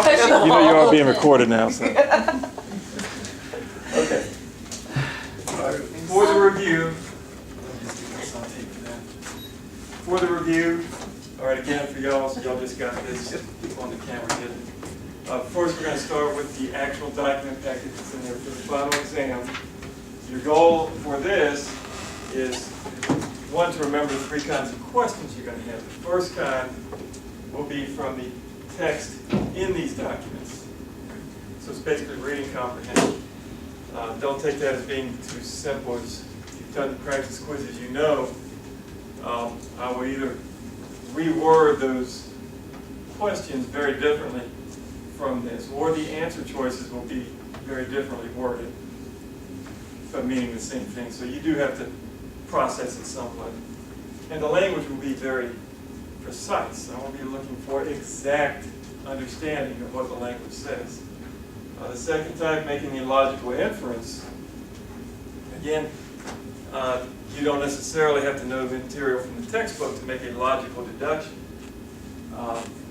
Because You know you are being recorded now, so. Okay. All right. For the review, let me just get this on tape for that. For the review, all right, again for y'all, so y'all just got this. People on the camera did it. First, we're going to start with the actual document package that's in there for the final exam. Your goal for this is, one, to remember the three kinds of questions you're going to have. The first kind will be from the text in these documents. So it's basically reading comprehension. Don't take that as being too simple. As you've done the practice quizzes, you know I will either reword those questions very differently from this, or the answer choices will be very differently worded, but meaning the same thing. So you do have to process it somewhat. And the language will be very precise. I won't be looking for exact understanding of what the language says. The second type, making a logical inference. Again, you don't necessarily have to know the material from the textbook to make a logical deduction.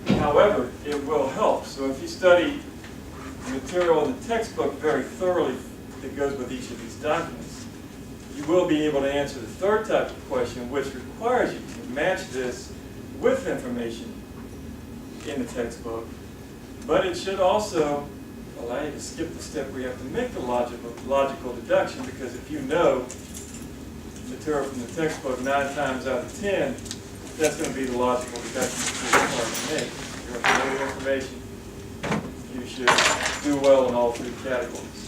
However, it will help. So if you study the material in the textbook very thoroughly that goes with each of these documents, you will be able to answer the third type of question, which requires you to match this with information in the textbook. But it should also allow you to skip the step where you have to make the logical deduction, because if you know material from the textbook 9 times out of 10, that's going to be the logical deduction that you're required to make. If you're familiar with information, you should do well in all three categories.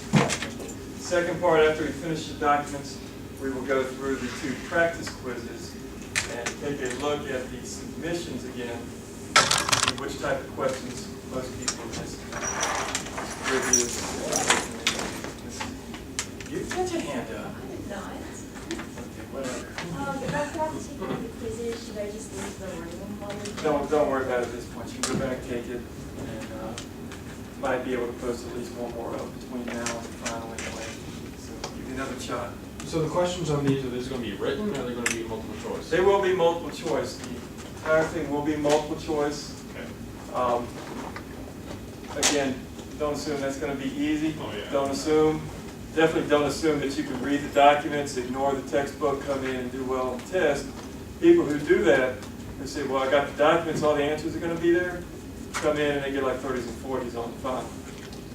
Second part, after we finish the documents, we will go through the 2 practice quizzes and take a look at the submissions again, see which type of questions most people miss. You put your hand up. I did not. Okay, whatever. If I forgot to take one of the quizzes, should I just leave the room while we Don't worry about it at this point. You can go back, take it, and might be able to post at least one more up between now and the final anyway. So give you another shot. So the questions on these, are these going to be written, or are they going to be multiple choice? They will be multiple choice. The entire thing will be multiple choice. Okay. Again, don't assume that's going to be easy. Oh, yeah. Definitely don't assume that you can read the documents, ignore the textbook, come in and do well on the test. People who do that, they say, well, I got the documents, all the answers are going to be there. Come in and they get like 30s and 40s on the final.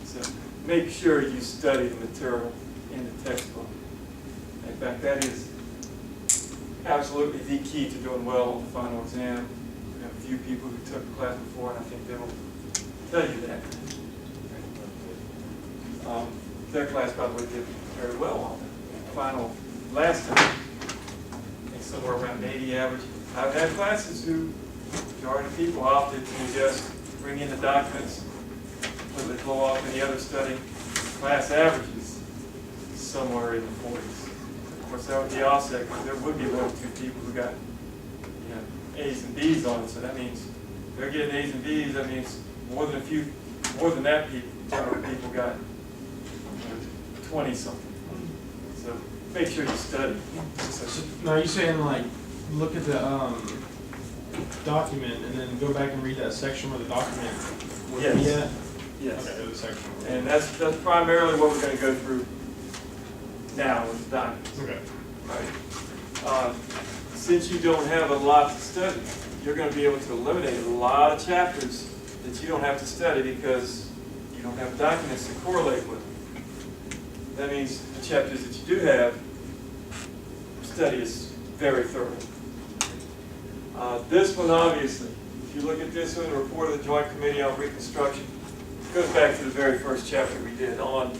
So make sure you study the material in the textbook. In fact, that is absolutely the key to doing well on the final exam. We have a few people who took the class before, and I think they will tell you that. Their class, by the way, did very well on the final last time. I think somewhere around 80 average. I've had classes who, majority of people opted to just bring in the documents, completely blow off any other study. Class averages somewhere in the 40s. Of course, that would be offset because there would be 1 or 2 people who got, A's and B's on it. So that means they're getting A's and B's. That means more than that people got 20 something. So make sure you study. So, now are you saying like look at the document and then go back and read that section where the document would be at? Yes. Okay, the section. And that's primarily what we're going to go through now with the documents. Okay. Right. Since you don't have a lot to study, you're going to be able to eliminate a lot of chapters that you don't have to study because you don't have documents to correlate with. That means the chapters that you do have, study is very thorough. This one, obviously, if you look at this one, the report of the Joint Committee on Reconstruction, it goes back to the very first chapter we did on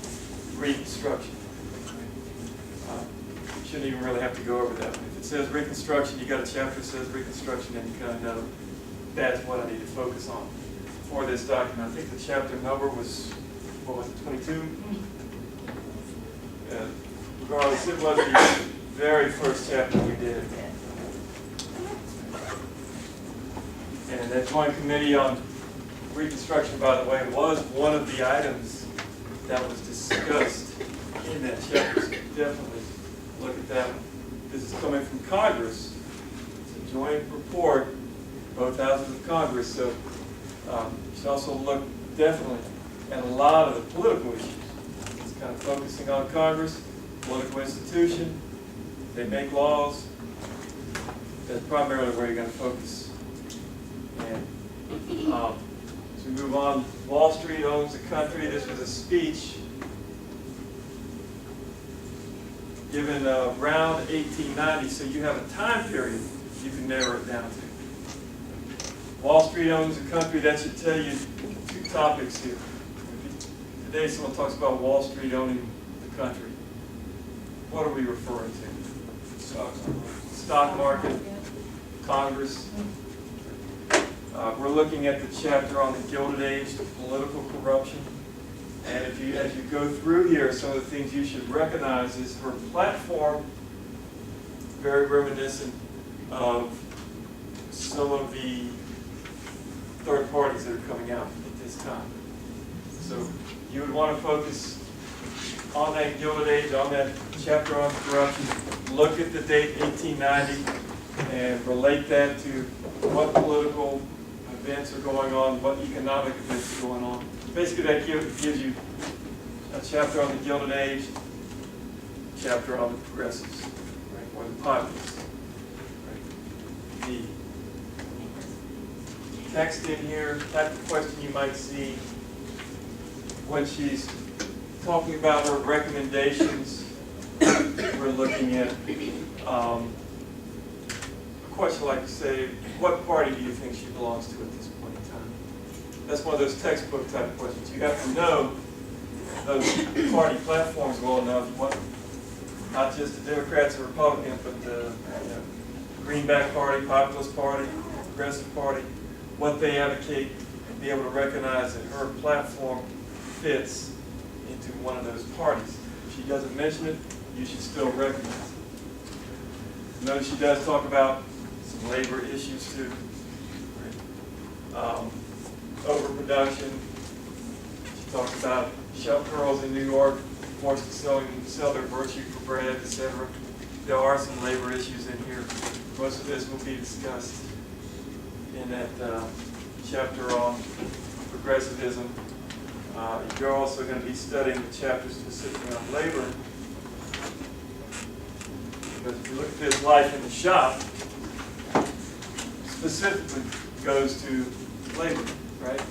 Reconstruction. You shouldn't even really have to go over that one. If it says Reconstruction, you got a chapter that says Reconstruction, and you kind of know that's what I need to focus on for this document. I think the chapter number was, what was it, 22? Regardless, it was the very first chapter we did. And that Joint Committee on Reconstruction, by the way, was one of the items that was discussed in that chapter. So definitely look at that one. This is coming from Congress. It's a joint report, both houses of Congress, so you should also look definitely at a lot of the political issues. It's kind of focusing on Congress, political institution, they make laws. That's primarily where you're going to focus. And as we move on, Wall Street owns the country. This was a speech given around 1890, so you have a time period you can narrow it down to. Wall Street owns the country. That should tell you two topics here. Today someone talks about Wall Street owning the country. What are we referring to? Stock market, Congress. We're looking at the chapter on the Gilded Age, political corruption. And as you go through here, some of the things you should recognize is her platform, very reminiscent of some of the third parties that are coming out at this time. So you would want to focus on that Gilded Age, on that chapter on corruption. Look at the date 1890 and relate that to what political events are going on, what economic events are going on. Basically, that gives you a chapter on the Gilded Age, chapter on the progressives, right, or the populists. Right. The text in here, type of question you might see when she's talking about her recommendations. We're looking at a question like, say, what party do you think she belongs to at this point in time? That's one of those textbook type of questions. You have to know those party platforms well enough, what, not just the Democrats or Republicans, but the Greenback Party, Populist Party, Progressive Party, what they advocate, and be able to recognize that her platform fits into one of those parties. If she doesn't mention it, you should still recognize it. Notice she does talk about some labor issues too. Right? Overproduction. She talks about shop girls in New York forced to sell their virtue for bread, etc. There are some labor issues in here. Most of this will be discussed in that chapter on progressivism. You're also going to be studying the chapter specifically on labor. Because if you look at this life in the shop, specifically goes to labor, right?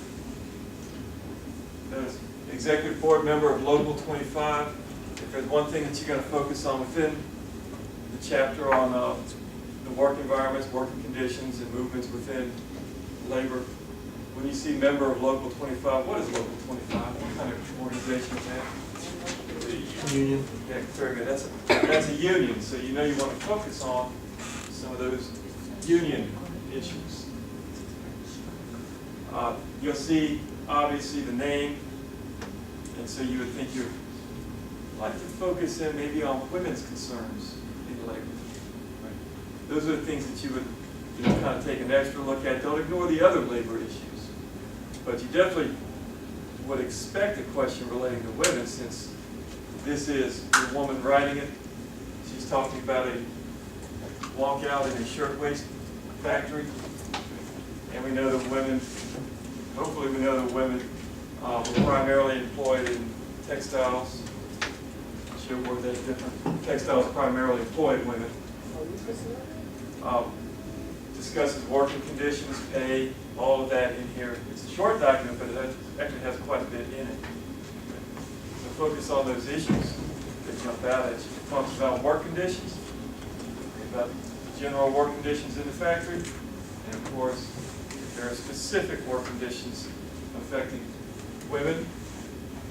As executive board member of Local 25, if there's one thing that you're going to focus on within the chapter on the work environments, working conditions, and movements within labor, when you see member of Local 25, what is Local 25? What kind of organization is that? Union. Yeah, very good. That's a union, so you know you want to focus on some of those union issues. You'll see, obviously, the name, and so you would think you'd like to focus in maybe on women's concerns in labor. Right? Those are the things that you would kind of take an extra look at. Don't ignore the other labor issues. But you definitely would expect a question relating to women, since this is a woman writing it. She's talking about a walkout in a shirtwaist factory. And we know that women, hopefully we know that women were primarily employed in textiles. She'll word that different. Textiles primarily employed women. Discusses working conditions, pay, all of that in here. It's a short document, but it actually has quite a bit in it. So focus on those issues that jump out at you. It talks about work conditions, about general work conditions in the factory, and of course, there are specific work conditions affecting women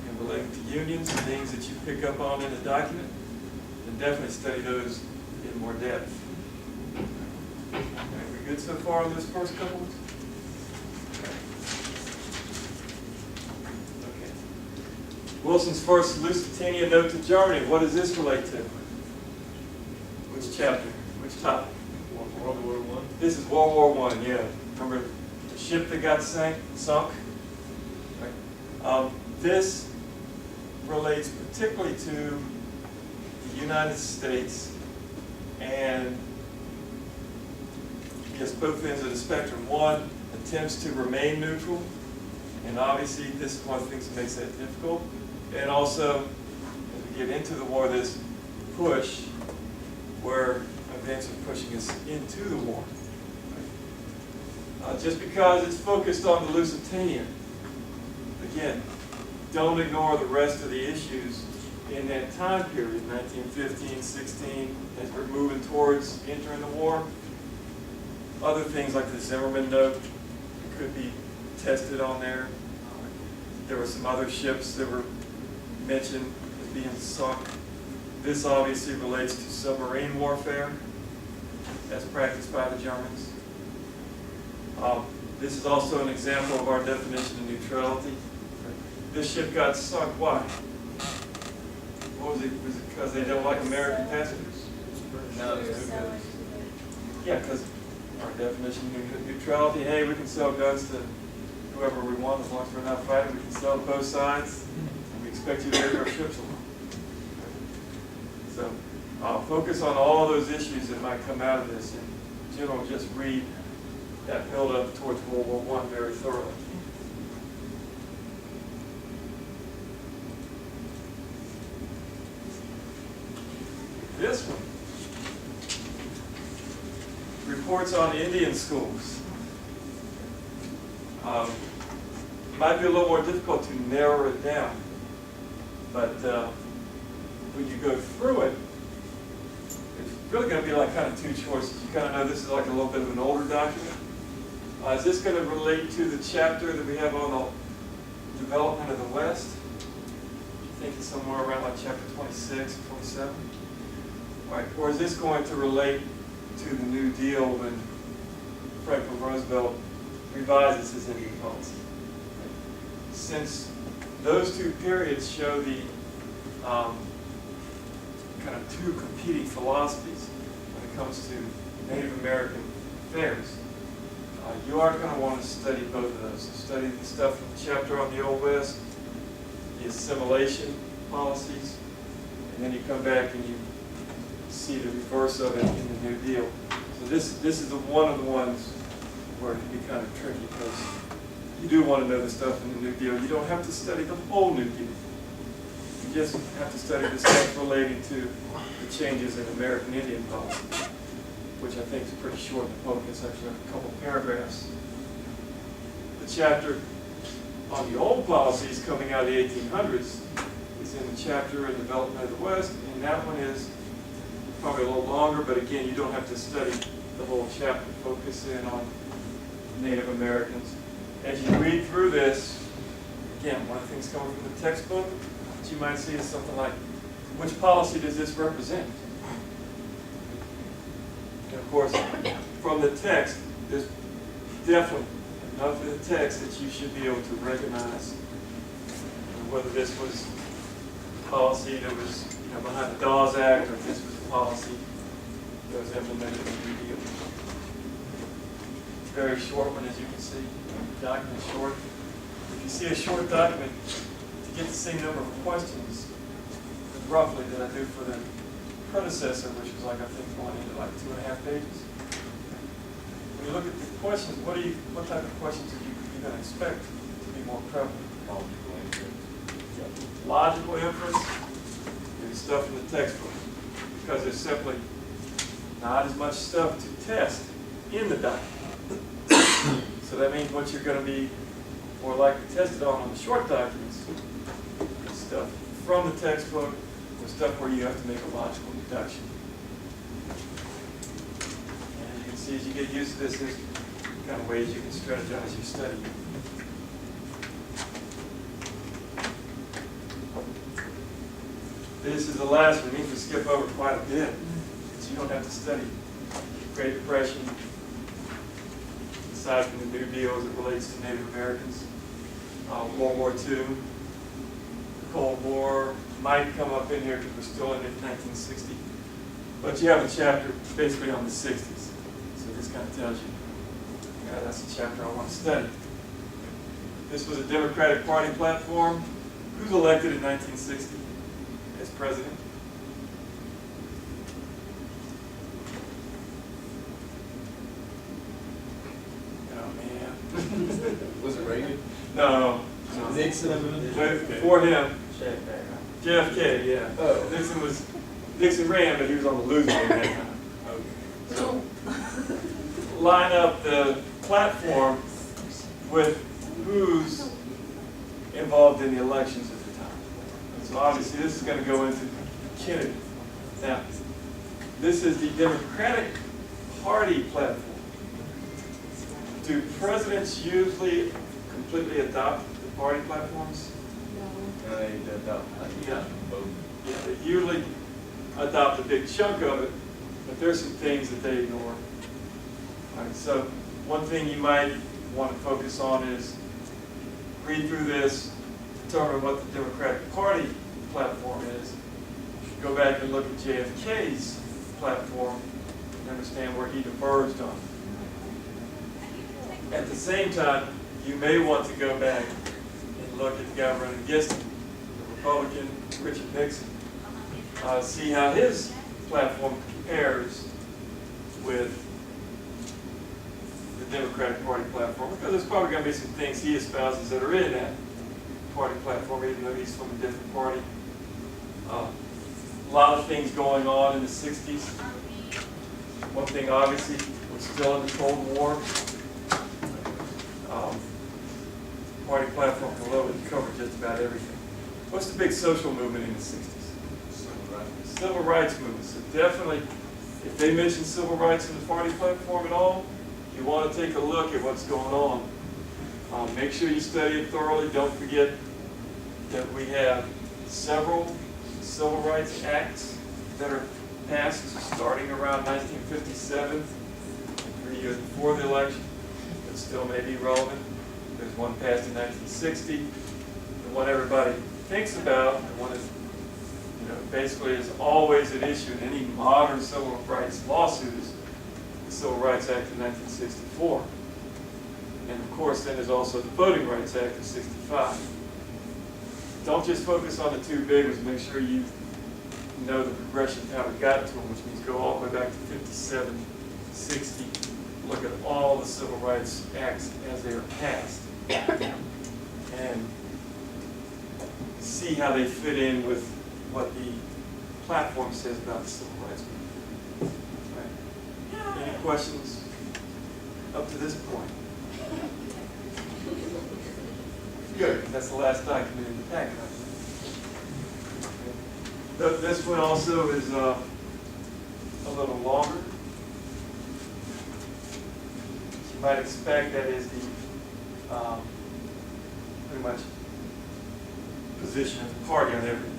and relating to unions, things that you pick up on in the document, and definitely study those in more depth. Okay, we good so far on those first couple ones? Okay. Wilson's first Lusitania note to Germany. What does this relate to? Which chapter? Which topic? World War I. This is World War I, yeah. Remember the ship that got sunk? Right. This relates particularly to the United States and I guess both ends of the spectrum. One attempts to remain neutral, And obviously, this is one of the things that makes that difficult. And also, as we get into the war, this push where events are pushing us into the war. Just because it's focused on the Lusitania, again, don't ignore the rest of the issues in that time period, 1915, 16, as we're moving towards entering the war. Other things like the Zimmerman note could be tested on there. There were some other ships that were mentioned as being sunk. This obviously relates to submarine warfare as practiced by the Germans. This is also an example of our definition of neutrality. This ship got sunk. Why? What was it? Was it because they don't like American passengers? No, Yeah, because our definition of neutrality, hey, we can sell guns to whoever we want as long as we're not fighting. We can sell to both sides, and we expect you to leave our ships alone. So focus on all those issues that might come out of this. In general, just read that build-up towards World War I very thoroughly. This one reports on Indian schools. Might be a little more difficult to narrow it down, but when you go through it, it's really going to be like kind of two choices. You kind of know this is like a little bit of an older document. Is this going to relate to the chapter that we have on the development of the West? I think it's somewhere around like chapter 26 or 27. Right. Or is this going to relate to the New Deal when Franklin Roosevelt revises his Indian policy? Since those two periods show the kind of two competing philosophies when it comes to Native American affairs, you are going to want to study both of those. So study the stuff from the chapter on the Old West, the assimilation policies, and then you come back and you see the reverse of it in the New Deal. So this is one of the ones where it can be kind of tricky because you do want to know the stuff in the New Deal. You don't have to study the whole New Deal. You just have to study the stuff relating to the changes in American Indian policy, which I think is pretty short and focused, actually a couple paragraphs. The chapter on the old policies coming out of the 1800s is in the chapter in Development of the West, and that one is probably a little longer, but again, you don't have to study the whole chapter. Focus in on Native Americans. As you read through this, again, one of the things coming from the textbook that you might see is something like, which policy does this represent? And of course, from the text, there's definitely enough in the text that you should be able to recognize whether this was policy that was behind the Dawes Act or if this was a policy that was implemented in the New Deal. Very short one, as you can see. The document is short. If you see a short document, to get the same number of questions, roughly, that I do for the predecessor, which was like, I think, going into like 2.5 pages. When you look at the questions, what type of questions are you going to expect to be more prevalent? Logical inference, maybe stuff in the textbook, because there's simply not as much stuff to test in the document. So that means what you're going to be more likely tested on the short documents is stuff from the textbook or stuff where you have to make a logical deduction. And you can see as you get used to this, there's kind of ways you can strategize your study. This is the last one. You need to skip over quite a bit, so you don't have to study Great Depression, aside from the New Deal as it relates to Native Americans, World War II, the Cold War might come up in here because we're still in 1960. But you have a chapter basically on the 60s. So this kind of tells you, yeah, that's the chapter I want to study. This was a Democratic Party platform. Who's elected in 1960 as president? Oh, man. Was it Reagan? No, Wait, before him, JFK, yeah. Nixon ran, but he was on the losing end that time. So, line up the platform with who's involved in the elections at the time. So obviously this is going to go into Kennedy. Now, this is the Democratic Party platform. Do presidents usually completely adopt the party platforms? No. Yeah, they usually adopt a big chunk of it, but there's some things that they ignore. All right, so one thing you might want to focus on is read through this, determine what the Democratic Party platform is, go back and look at JFK's platform and understand where he diverged on. At the same time, you may want to go back and look at the guy running against him, the Republican Richard Nixon, see how his platform compares with the Democratic Party platform, because there's probably going to be some things he espouses that are in that party platform, even though he's from a different party. A lot of things going on in the 60s. One thing, obviously, we're still in the Cold War. Party platform can literally cover just about everything. What's the big social movement in the 60s? Civil rights movement. So definitely, if they mention civil rights in the party platform at all, you want to take a look at what's going on. Make sure you study it thoroughly. Don't forget that we have several civil rights acts that are passed starting around 1957, 3 years before the election, but still may be relevant. There's one passed in 1960. The one everybody thinks about, the one that basically is always at issue in any modern civil rights lawsuits, the Civil Rights Act of 1964. And of course, then there's also the Voting Rights Act of 65. Don't just focus on the two big ones. Make sure you know the progression of how we got to them, which means go all the way back to 57, 60. Look at all the civil rights acts as they are passed, and see how they fit in with what the platform says about the civil rights movement. Right. Any questions up to this point? Good. That's the last document in the packet. This one also is a little longer. As you might expect, that is the pretty much position of the party on every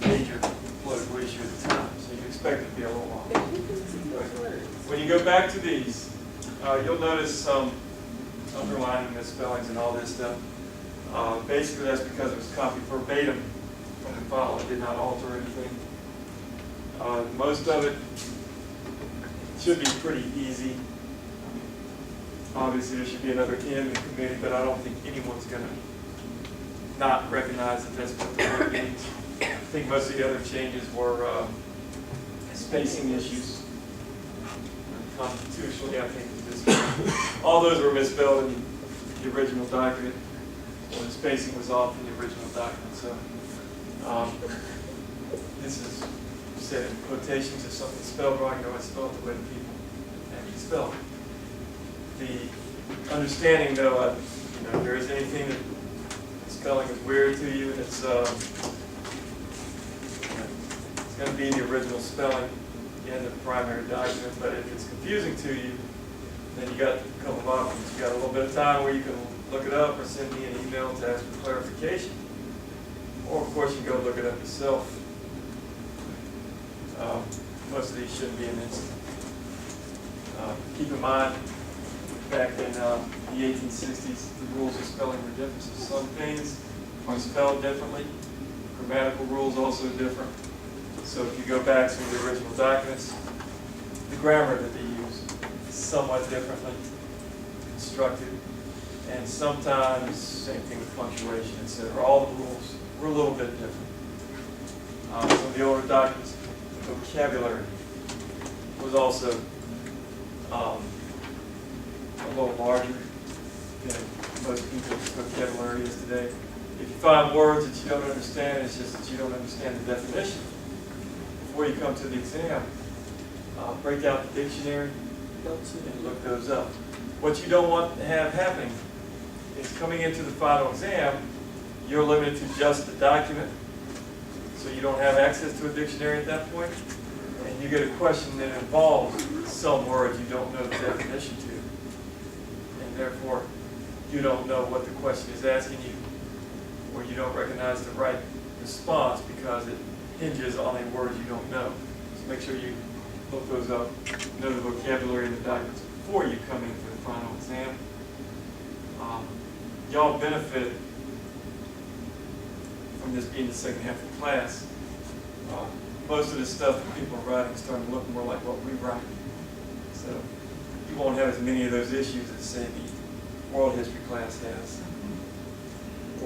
major political issue at the time. So you expect it to be a little longer. When you go back to these, you'll notice some underlining, misspellings, and all this stuff. Basically, that's because it was copied verbatim from the file. It did not alter anything. Most of it should be pretty easy. Obviously, there should be another N in the committee, but I don't think anyone's going to not recognize that that's what the word means. I think most of the other changes were spacing issues. Constitutionally, I think all those were misspelled in the original document, or the spacing was off in the original document. So this is said in quotations. If something's spelled wrong, you always spell it the way the people actually spell it. The understanding, though, if there is anything that spelling is weird to you, it's going to be the original spelling in the primary document. But if it's confusing to you, then you got a couple of options. You got a little bit of time where you can look it up or send me an email to ask for clarification. Or, of course, you can go look it up yourself. Most of these shouldn't be an instant. Keep in mind, back in the 1860s, the rules of spelling were different. So some things are spelled differently. Grammatical rules also different. So if you go back to the original documents, the grammar that they use is somewhat differently constructed. And sometimes, same thing with punctuation, etc. All the rules were a little bit different. Some of the older documents, the vocabulary was also a little larger than most people's vocabulary is today. If you find words that you don't understand, it's just that you don't understand the definition. Before you come to the exam, break out the dictionary and look those up. What you don't want to have happening is coming into the final exam, you're limited to just the document, so you don't have access to a dictionary at that point, and you get a question that involves some words you don't know the definition to, and therefore you don't know what the question is asking you, or you don't recognize the right response because it hinges on a word you don't know. So make sure you look those up, know the vocabulary and the documents before you come in for the final exam. Y'all benefit from this being the second half of the class. Most of the stuff that people are writing is starting to look more like what we write. So you won't have as many of those issues as, say, the world history class has,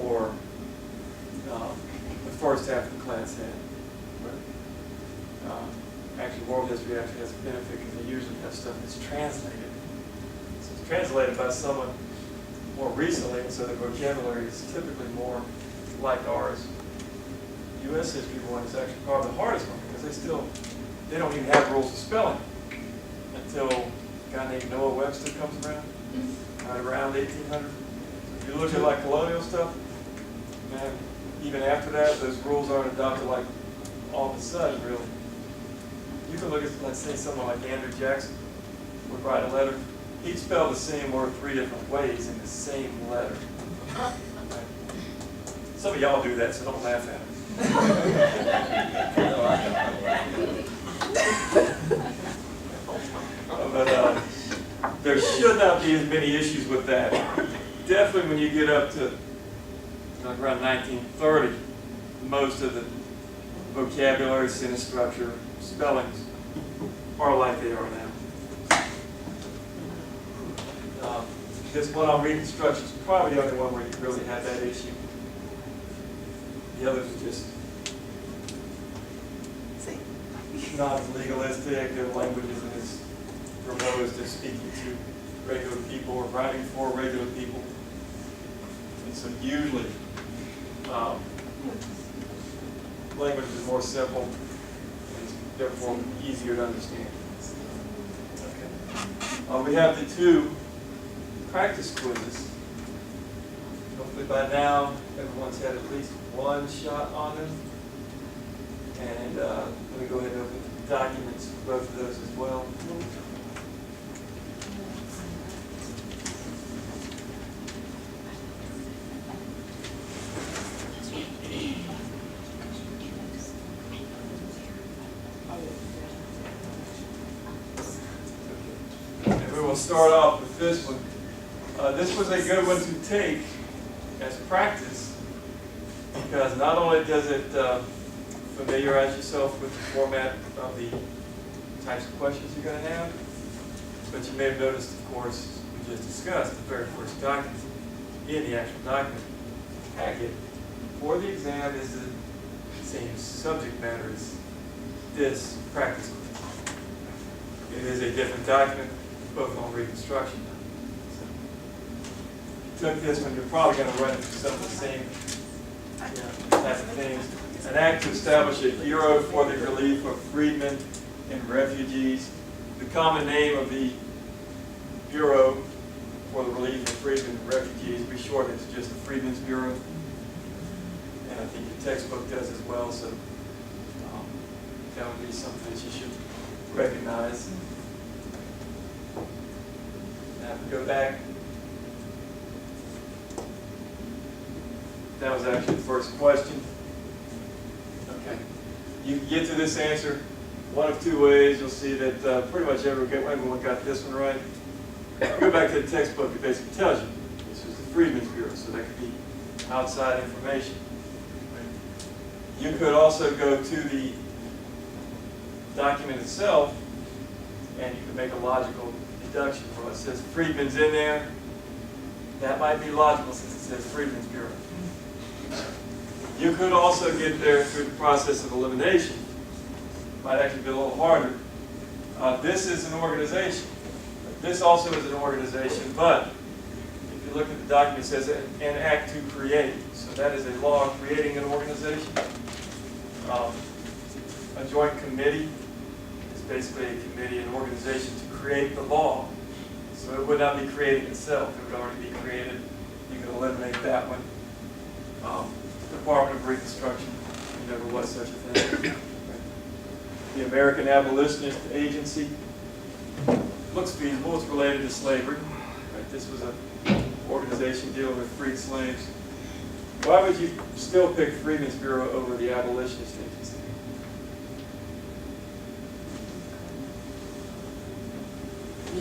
or the first half of the class had. Actually, world history actually has a benefit because they usually have stuff that's translated. So it's translated by someone more recently, and so the vocabulary is typically more like ours. U.S. history one is actually probably the hardest one because they don't even have rules of spelling until a guy named Noah Webster comes around, right around 1800. If you look at like colonial stuff, man, even after that, those rules aren't adopted like all of a sudden, really. You can look at, let's say, someone like Andrew Jackson would write a letter. He'd spell the same word 3 different ways in the same letter. Right? Some of y'all do that, so don't laugh at it. But there should not be as many issues with that. Definitely when you get up to like around 1930, most of the vocabulary, sentence structure, spellings are like they are now. This one on reconstruction is probably the only one where you really had that issue. The others are just not as legalistic, their language isn't as proposed as speaking to regular people or writing for regular people. And so usually language is more simple and therefore easier to understand. Okay. We have the 2 practice quizzes. Hopefully by now everyone's had at least one shot on them. And let me go ahead and open the documents for both of those as well. And we will start off with this one. This was a good one to take as practice because not only does it familiarize yourself with the format of the types of questions you're going to have, but you may have noticed, of course, we just discussed the very first document in the actual document packet for the exam is the same subject matter as this practice quiz. It is a different document, both on reconstruction. Took this one, you're probably going to run into some of the same type of things. An act to establish a bureau for the relief of freedmen and refugees. The common name of the bureau for the relief of freedmen and refugees, we shorten it to just the Freedmen's Bureau. And I think your textbook does as well, so that would be something that you should recognize. Now if we go back, that was actually the first question. Okay. You can get to this answer one of 2 ways. You'll see that pretty much everyone got this one right. Go back to the textbook, it basically tells you this is the Freedmen's Bureau, so that could be outside information. You could also go to the document itself and you could make a logical deduction. Well, it says Freedmen's in there. That might be logical since it says Freedmen's Bureau. You could also get there through the process of elimination. Might actually be a little harder. This is an organization. This also is an organization, but if you look at the document, it says an act to create. So that is a law creating an organization. A joint committee is basically a committee, an organization to create the law. So it would not be creating itself. It would already be created. You can eliminate that one. Department of Reconstruction. There never was such a thing. The American Abolitionist Agency. Looks feasible. It's related to slavery. Right? This was an organization dealing with freed slaves. Why would you still pick Freedmen's Bureau over the Abolitionist Agency? I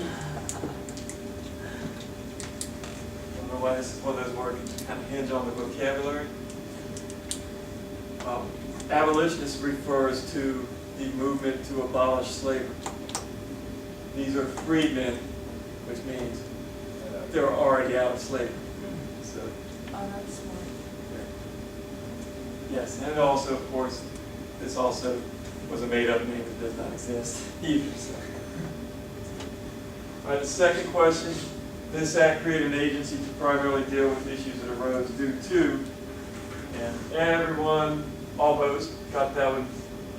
don't know why this is one of those words that kind of hinge on the vocabulary. Abolitionist refers to the movement to abolish slavery. These are freedmen, which means they're already out of slavery. So, Oh, that's smart. yes, and also, of course, this also was a made-up name that does not exist either. So. All right, the second question. This act created an agency to primarily deal with issues that arose due to, and everyone almost got that one,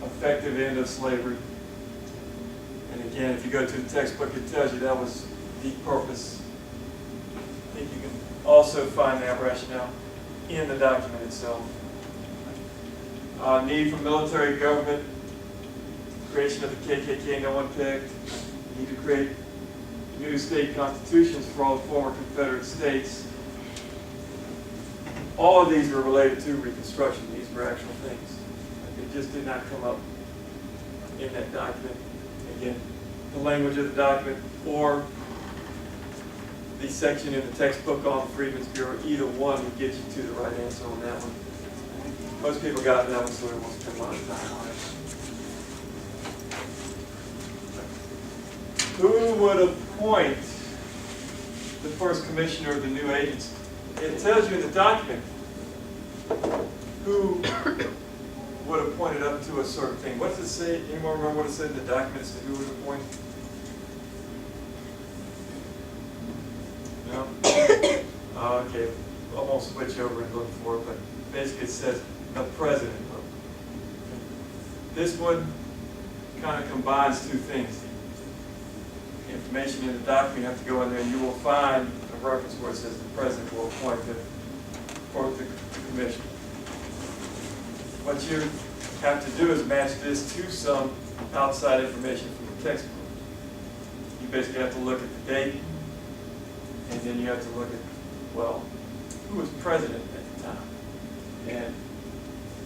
effective end of slavery. And again, if you go to the textbook, it tells you that was the purpose. I think you can also find that rationale in the document itself. Need for military government, creation of the KKK, no one picked. Need to create new state constitutions for all the former Confederate states. All of these were related to Reconstruction. These were actual things. It just did not come up in that document. Again, the language of the document or the section in the textbook on the Freedmen's Bureau, either one would get you to the right answer on that one. Most people got that one, so we won't spend a lot of time on it. Who would appoint the first commissioner of the new agency? It tells you in the document who would appoint it up to a certain thing. What does it say? Anyone remember what it said in the document as to who would appoint? No? Okay, I won't switch over and look for it, but basically it says the president. This one kind of combines two things. Information in the document, you have to go in there and you will find a reference where it says the president will appoint the commission. What you have to do is match this to some outside information from the textbook. You basically have to look at the date, and then you have to look at, well, who was president at the time? And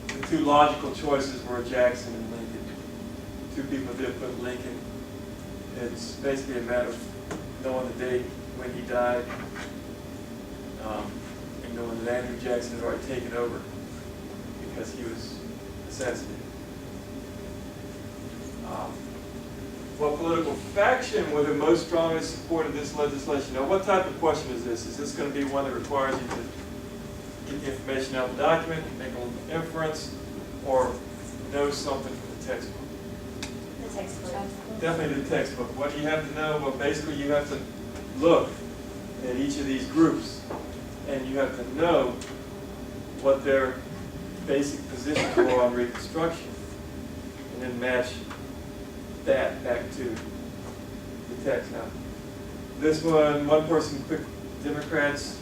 the two logical choices were Jackson and Lincoln. Two people did put Lincoln. It's basically a matter of knowing the date when he died, and knowing that Andrew Jackson had already taken over because he was assassinated. What political faction would have most strongly supported this legislation? Now, what type of question is this? Is this going to be one that requires you to get the information out of the document, make a little inference, or know something from the textbook? The textbook. Definitely the textbook. What do you have to know? Well, basically you have to look at each of these groups, and you have to know what their basic positions were on Reconstruction, and then match that back to the text. Now, this one person picked Democrats.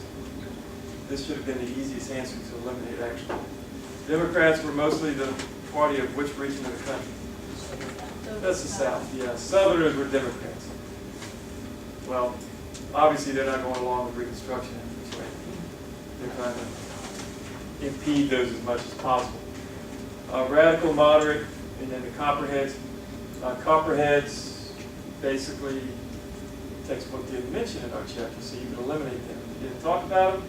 This should have been the easiest answer to eliminate, actually. Democrats were mostly the party of which region of the country? That's the South, yeah. Southerners were Democrats. Well, obviously they're not going along with Reconstruction efforts, right? They're trying to impede those as much as possible. Radical, moderate, and then the Copperheads. Copperheads, basically, the textbook didn't mention in our chapter, so you can eliminate them. You didn't talk about them,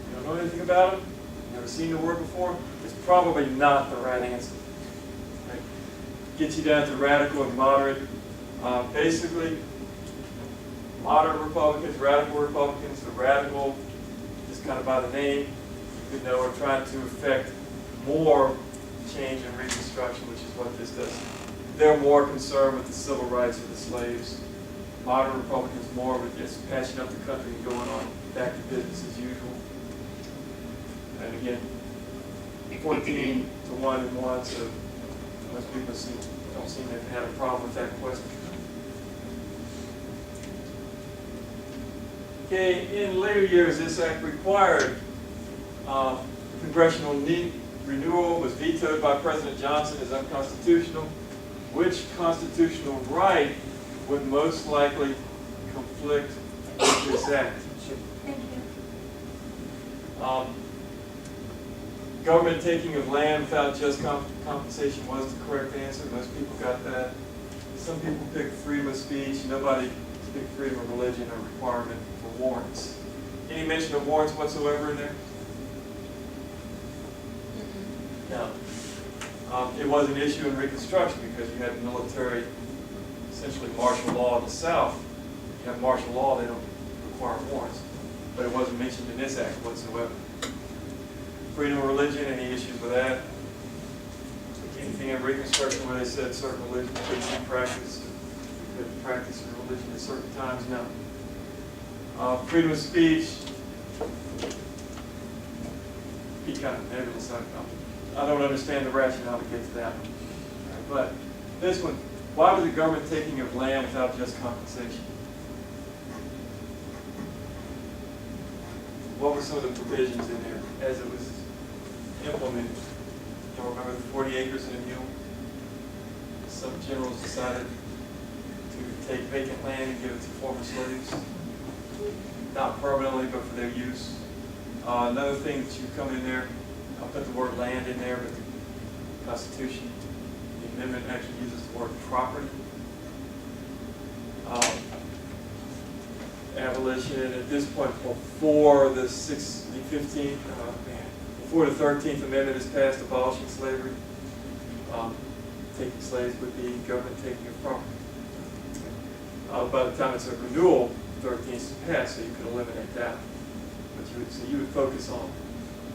you don't know anything about them, you've never seen the word before, it's probably not the right answer. Gets you down to radical and moderate. Basically, moderate Republicans, radical Republicans. The radical, just kind of by the name, you know, are trying to effect more change in Reconstruction, which is what this does. They're more concerned with the civil rights of the slaves. Moderate Republicans more with just patching up the country and going on back to business as usual. And again, 14 to 1 and 1, so most people don't seem to have a problem with that question. Okay, in later years, this act required congressional renewal, was vetoed by President Johnson as unconstitutional. Which constitutional right would most likely conflict with this act? Thank you. Government taking of land without just compensation was the correct answer. Most people got that. Some people picked freedom of speech. Nobody picked freedom of religion or requirement for warrants. Any mention of warrants whatsoever in there? No. It was an issue in Reconstruction because you had military, essentially martial law in the South. You have martial law, they don't require warrants. But it wasn't mentioned in this act whatsoever. Freedom of religion, any issues with that? Anything in Reconstruction where they said certain religions couldn't be practiced, you couldn't practice your religion at certain times? No. Freedom of speech, be kind of nebulous. I don't understand the rationale to get to that one. But this one, why was the government taking of land without just compensation? What were some of the provisions in there as it was implemented? You remember the 40 acres and a mule? Some generals decided to take vacant land and give it to former slaves. Not permanently, but for their use. Another thing that you come in there, I'll put the word land in there, but the Constitution, the amendment actually uses the word property. Abolition, at this point, before the 13th Amendment is passed abolishing slavery, taking slaves would be government taking of property. By the time it's a renewal, 13th is passed, so you could eliminate that. But you would focus on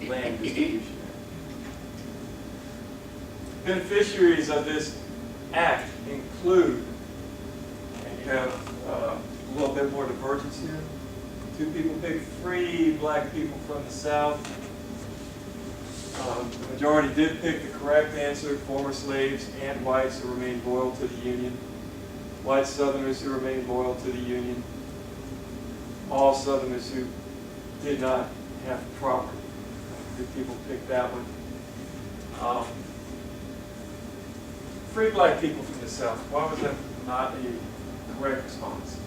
land distribution. Beneficiaries of this act include, and you have a little bit more divergence here. 2 people picked free black people from the South. The majority did pick the correct answer, former slaves and whites who remained loyal to the Union. White Southerners who remained loyal to the Union. All Southerners who did not have property. 2 people picked that one. Free black people from the South. Why was that not a correct response?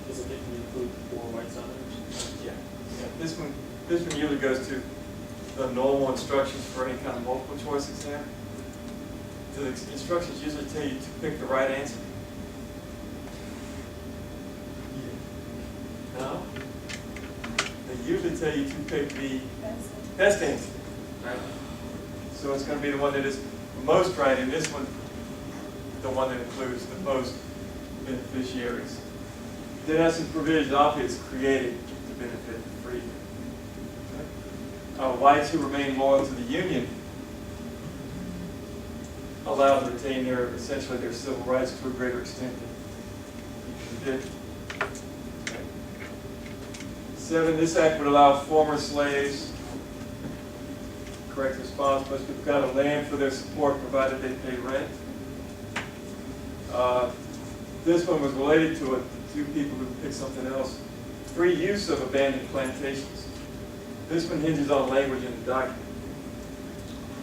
Does it include poor white Southerners? Yeah. This one usually goes to the normal instructions for any kind of multiple choice exam. The instructions usually tell you to pick the right answer. No? They usually tell you to pick the best answer. Right? So it's going to be the one that is most right, and this one, the one that includes the most beneficiaries. Then has some provisions, obviously, created to benefit the free. Whites who remain loyal to the Union allowed to retain essentially their civil rights to a greater extent than did. 7, this act would allow former slaves, correct response, most people got a land for their support provided they pay rent. This one was related to it, 2 people who picked something else. Free use of abandoned plantations. This one hinges on language in the document.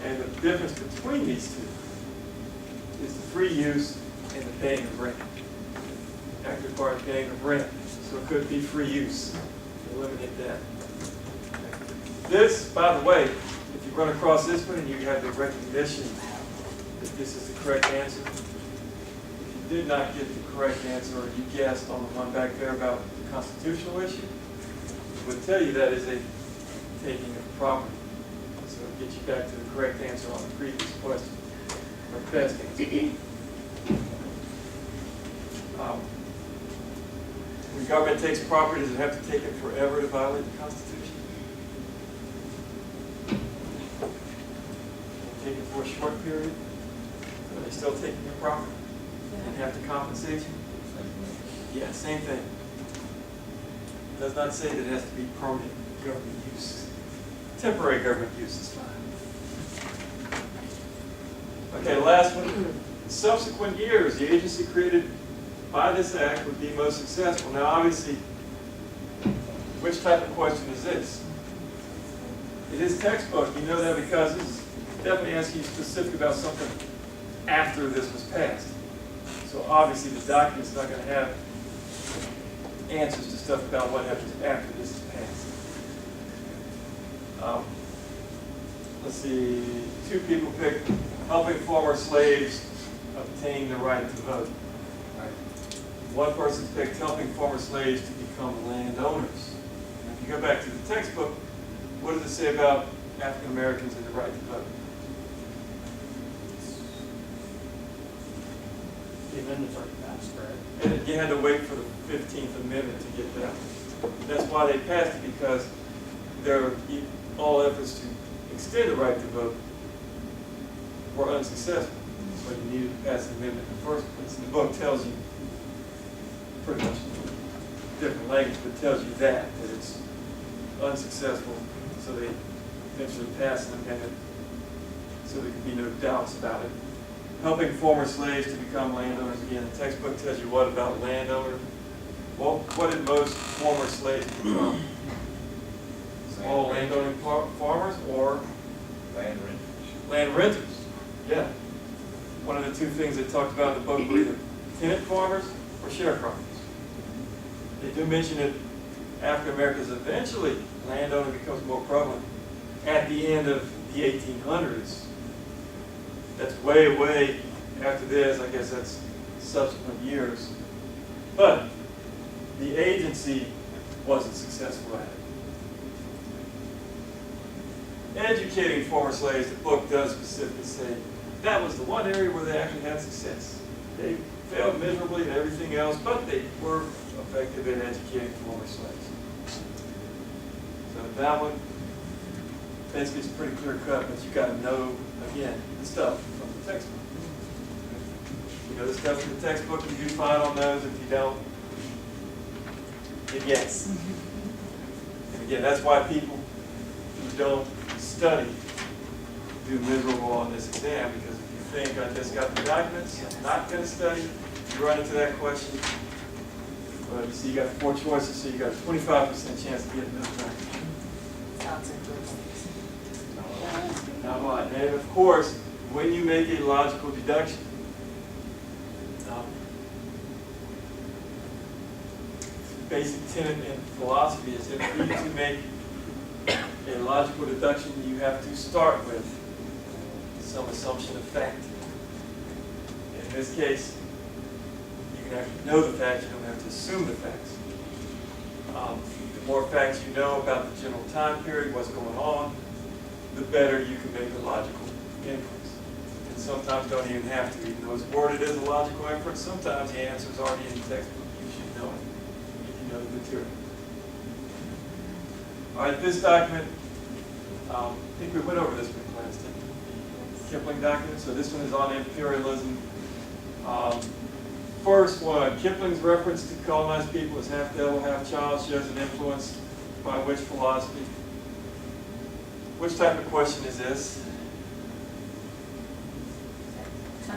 And the difference between these 2 is the free use and the paying of rent. Act required paying of rent, so it could be free use. Eliminate that. This, by the way, if you run across this one and you have the recognition that this is the correct answer, if you did not get the correct answer or you guessed on the one back there about the constitutional issue, it would tell you that is a taking of property. So it'll get you back to the correct answer on the previous question, or the best answer. When government takes property, does it have to take it forever to violate the Constitution? for a short period, are they still taking your property and have to compensate you? Yeah, same thing. Does not say that it has to be permanent government use. Temporary government use is fine. Okay, last one. In subsequent years, the agency created by this act would be most successful. Now, obviously, which type of question is this? It is textbook. You know that because it's definitely asking you specific about something after this was passed. So obviously, the document's not going to have answers to stuff about what happens after this is passed. Let's see, 2 people picked helping former slaves obtain the right to vote. Right. 1 person picked helping former slaves to become landowners. And if you go back to the textbook, what does it say about African Americans and the right to vote? The amendment's already passed, right? And you had to wait for the 15th Amendment to get that. That's why they passed it, because all efforts to extend the right to vote were unsuccessful. So you needed to pass an amendment in the first place. And the book tells you pretty much different language, but tells you that it's unsuccessful. So they eventually passed an amendment so there could be no doubts about it. Helping former slaves to become landowners. Again, the textbook tells you what about landowner. Well, what did most former slaves become? Small landowning farmers or Land renters. land renters. Yeah. One of the 2 things they talked about in the book were either tenant farmers or sharecroppers. They do mention that African Americans eventually, landowner becomes more prevalent at the end of the 1800s. That's way, way after this. I guess that's subsequent years. But the agency wasn't successful at it. Educating former slaves, the book does specifically say that was the one area where they actually had success. They failed miserably in everything else, but they were effective in educating former slaves. So that one basically is pretty clear cut, but you got to know, again, the stuff from the textbook. You know the stuff from the textbook, you do fine on those. If you don't, then yes. And again, that's why people who don't study do miserable on this exam, because if you think I just got the documents, I'm not going to study, you run into that question. But you see, you got 4 choices, so you got a 25% chance of getting those right. Sounds like Now, what? And of course, when you make a logical deduction, basic tenet in philosophy is that for you to make a logical deduction, you have to start with some assumption of fact. In this case, you can actually know the facts, you don't have to assume the facts. The more facts you know about the general time period, what's going on, the better you can make a logical inference. And sometimes you don't even have to, even though it's worded as a logical inference, sometimes the answer is already in the textbook. You should know it if you know the material. All right, this document, I think we went over this one in class, didn't we? The Kipling document. So this one is on imperialism. First one, Kipling's reference to colonized people as half devil, half child shows an influence by which philosophy? Which type of question is this?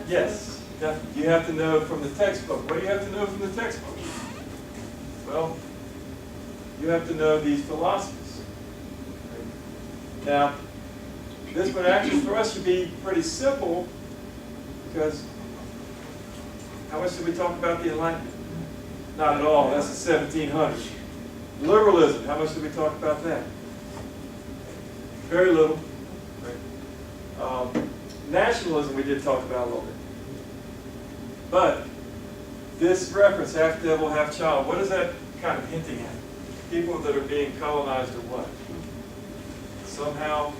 Yes, definitely. You have to know from the textbook. What do you have to know from the textbook? Well, you have to know these philosophies. Now, this one actually for us should be pretty simple, because how much did we talk about the Enlightenment? Not at all. That's the 1700s. Liberalism, how much did we talk about that? Very little. Nationalism we did talk about a little bit. But this reference, half devil, half child, what is that kind of hinting at? People that are being colonized are what? Somehow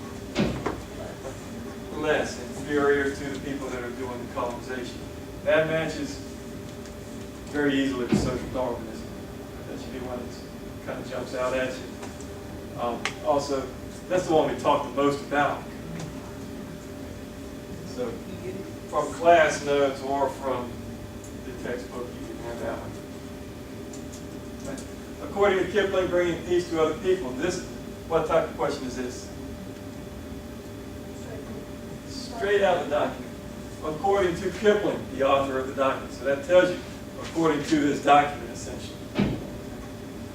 less, inferior to the people that are doing the colonization. That matches very easily with social Darwinism. That should be one that kind of jumps out at you. Also, that's the one we talked the most about. So from class notes or from the textbook, you can have that one. According to Kipling, bringing peace to other people. What type of question is this? Straight out of the document. According to Kipling, the author of the document. So that tells you, according to this document, essentially.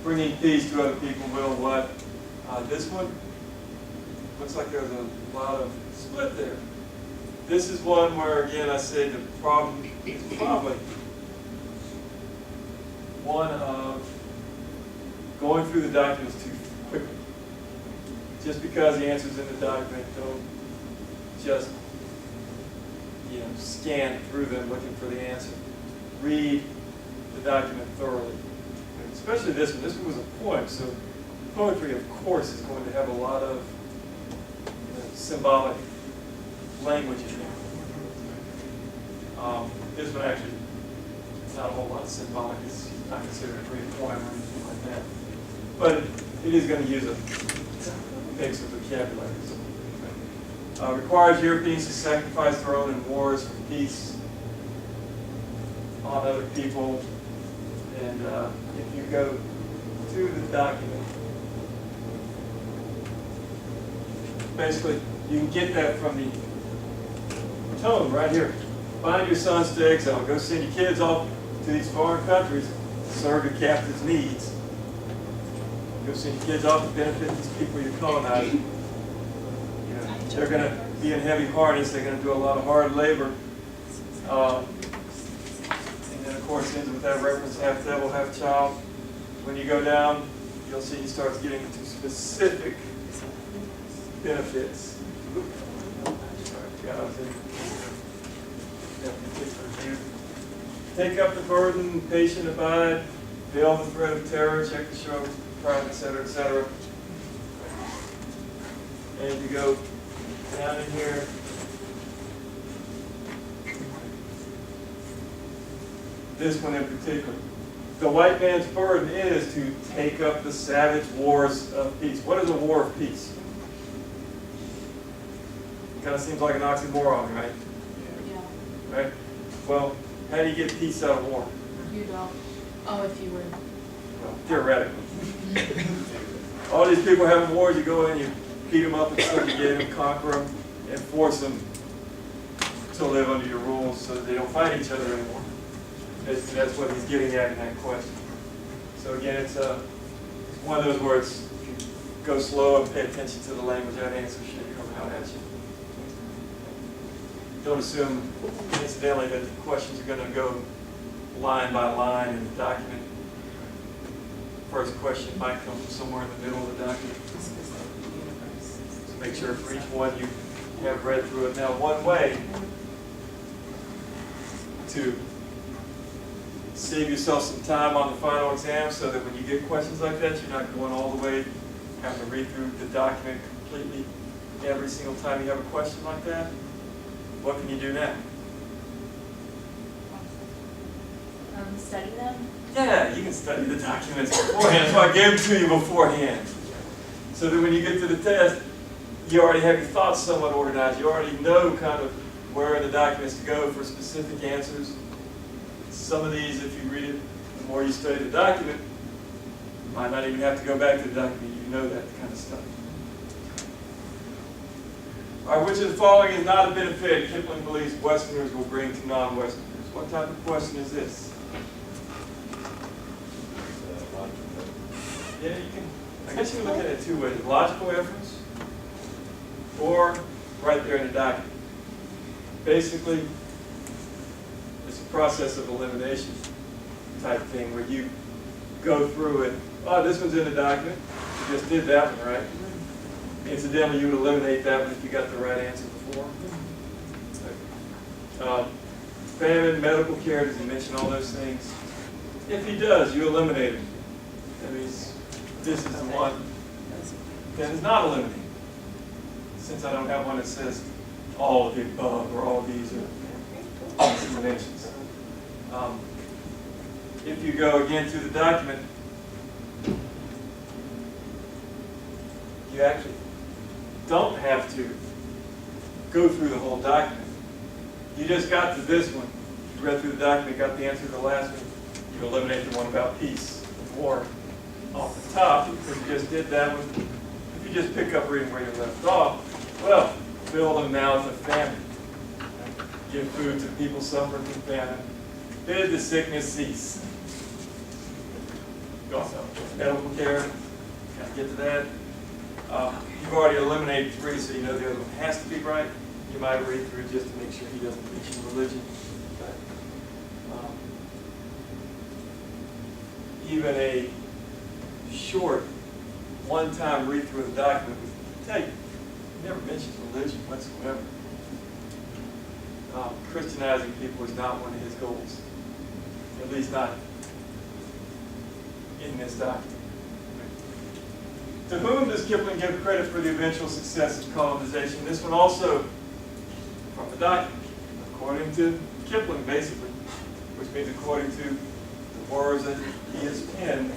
Bringing peace to other people will what? This one, looks like there's a lot of split there. This is one where, again, I say the problem is probably one of going through the documents too quickly. Just because the answer's in the document, don't just scan through them looking for the answer. Read the document thoroughly. And especially this one. This one was a poem, so poetry, of course, is going to have a lot of symbolic language in there. This one actually, not a whole lot of symbolic. It's not considered a great poem or anything like that. But it is going to use a mix of vocabulary. Requires Europeans to sacrifice their own in wars for peace on other people. And if you go to the document, basically you can get that from the tone right here. Bind your sons to exile. Go send your kids off to these foreign countries to serve your captives' needs. Go send your kids off to benefit these people you're colonizing. They're going to be in heavy harness. They're going to do a lot of hard labor. And then, of course, ends with that reference, half devil, half child. When you go down, you'll see he starts getting into specific benefits. Take up the burden, patient abide, veil the threat of terror, check the show, pride, etc., etc. And you go down in here. This one in particular. The white man's burden is to take up the savage wars of peace. What is a war of peace? Kind of seems like an oxymoron, right? Yeah. Right? Well, how do you get peace out of war? You don't. Oh, if you would. Well, theoretically. All these people having wars, you go in, you beat them up until you get them, conquer them, and force them to live under your rules so that they don't fight each other anymore. That's what he's getting at in that question. So again, it's one of those where it's, go slow and pay attention to the language. That answer should come out at you. Don't assume, incidentally, that the questions are going to go line by line in the document. First question might come from somewhere in the middle of the document. So make sure for each one you have read through it. Now, one way to save yourself some time on the final exam so that when you get questions like that, you're not going all the way, having to read through the document completely every single time you have a question like that. What can you do now? Study them. Yeah, you can study the documents beforehand. That's why I gave them to you beforehand. So that when you get to the test, you already have your thoughts somewhat organized. You already know kind of where in the documents to go for specific answers. Some of these, if you read it, the more you study the document, you might not even have to go back to the document. You know that kind of stuff. All right, which of the following is not a benefit Kipling believes Westerners will bring to non-Westerners? What type of question is this? Yeah, you can. I guess you can look at it two ways: logical inference, or right there in the document. Basically, it's a process of elimination type thing where you go through it. Oh, this one's in the document. You just did that one, right? Incidentally, you would eliminate that one if you got the right answer before. Famine, medical care, does he mention all those things? If he does, you eliminate him. That means this is the one that is not eliminated. Since I don't have one that says all of the above or all of these are explanations. If you go again to the document, you actually don't have to go through the whole document. You just got to this one. You read through the document, got the answer to the last one. You eliminate the one about peace and war off the top, because you just did that one. If you just pick up reading where you left off, well, fill the mouth of famine. Give food to people suffering from famine. Bid the sickness cease. Also, medical care. Got to get to that. You've already eliminated 3, so you know the other one has to be right. You might read through just to make sure he doesn't mention religion. But, even a short, one-time read-through of the document would tell you, he never mentions religion whatsoever. Christianizing people is not one of his goals, at least not in this document. To whom does Kipling give credit for the eventual success of colonization? This one also from the document, according to Kipling, basically, which means according to the words that he has penned.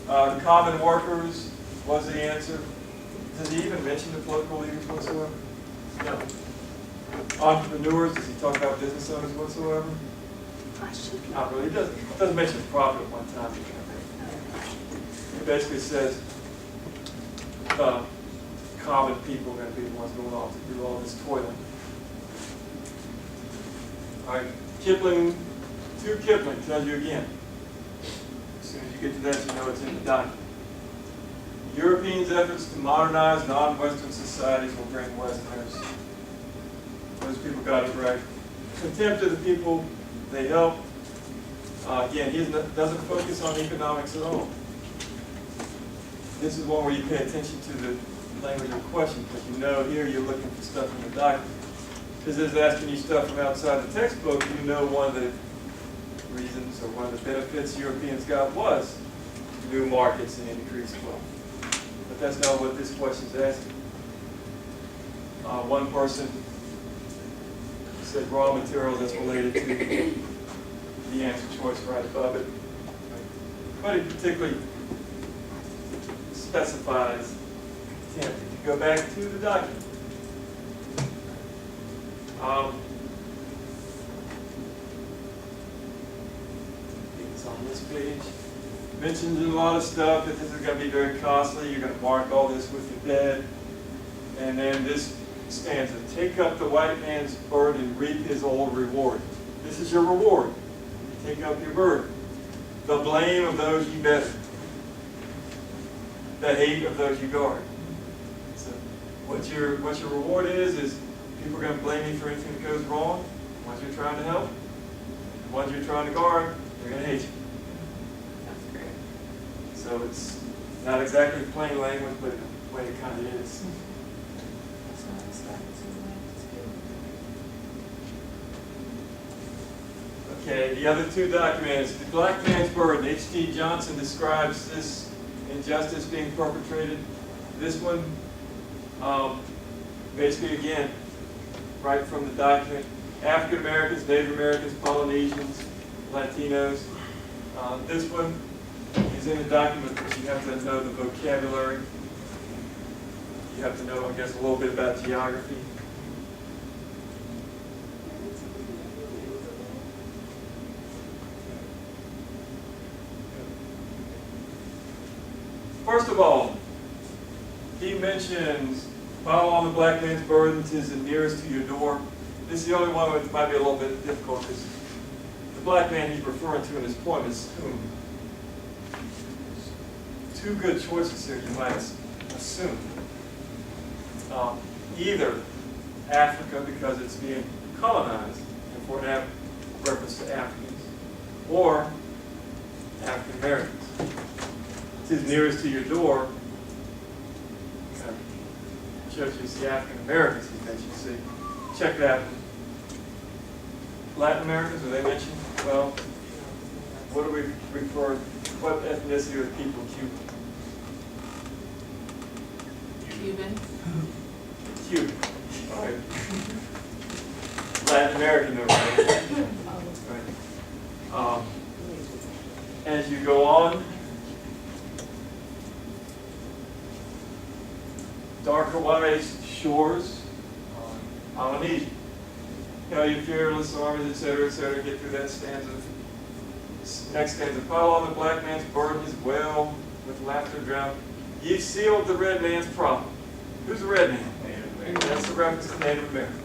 Common workers was the answer. Does he even mention the political leaders whatsoever? No. Entrepreneurs, does he talk about business owners whatsoever? Not really. He doesn't mention profit at one time. He basically says common people are going to be the ones going off to do all this toiling. All right, Kipling, to Kipling, tells you again. As soon as you get to that, you know it's in the document. Europeans' efforts to modernize non-Western societies will bring Westerners. Those people got it right. Contempt of the people they help. Again, he doesn't focus on economics at all. This is one where you pay attention to the language of the question, because you know here you're looking for stuff in the document. Because it's asking you stuff from outside the textbook, you know one of the reasons or one of the benefits Europeans got was new markets and increased wealth. But that's not what this question is asking. One person said raw materials that's related to the answer choice right above it. But it particularly specifies contempt. If you go back to the document, it's on this page. Mentions a lot of stuff that this is going to be very costly. You're going to mark all this with your dead. And then this stanza, take up the white man's burden and reap his old reward. This is your reward. You take up your burden. The blame of those you better. The hate of those you guard. So what your reward is people are going to blame you for anything that goes wrong. The ones you're trying to help, the ones you're trying to guard, they're going to hate you. That's great. So it's not exactly plain language, but in a way it kind of is. That's not expected to Okay, the other two documents. The Black Man's Burden. H.G. Johnson describes this injustice being perpetrated. This one, basically again, right from the document, African Americans, Native Americans, Polynesians, Latinos. This one is in the document, but you have to know the vocabulary. You have to know, I guess, a little bit about geography. First of all, he mentions, follow on the black man's burden, 'tis the nearest to your door. This is the only one that might be a little bit difficult, because the black man he's referring to in his poem is whom? Two good choices here, you might assume. Either Africa, because it's being colonized, and for an reference to Africans, or African Americans. It's nearest to your door. Kind of shows you it's the African Americans he mentioned. See, check that. Latin Americans, are they mentioned? Well, what do we refer? What ethnicity are people Cuban? Cuban. Cuban. All right. Latin American, though, right? Right. As you go on, darker white shores, Polynesian. Hail, you fearless armies, etc., get through that stanza. Next stanza, pile on the black man's burden his well with laughter drowned. Ye sealed the red man's problem. Who's the red man? Native American. That's the reference to Native Americans.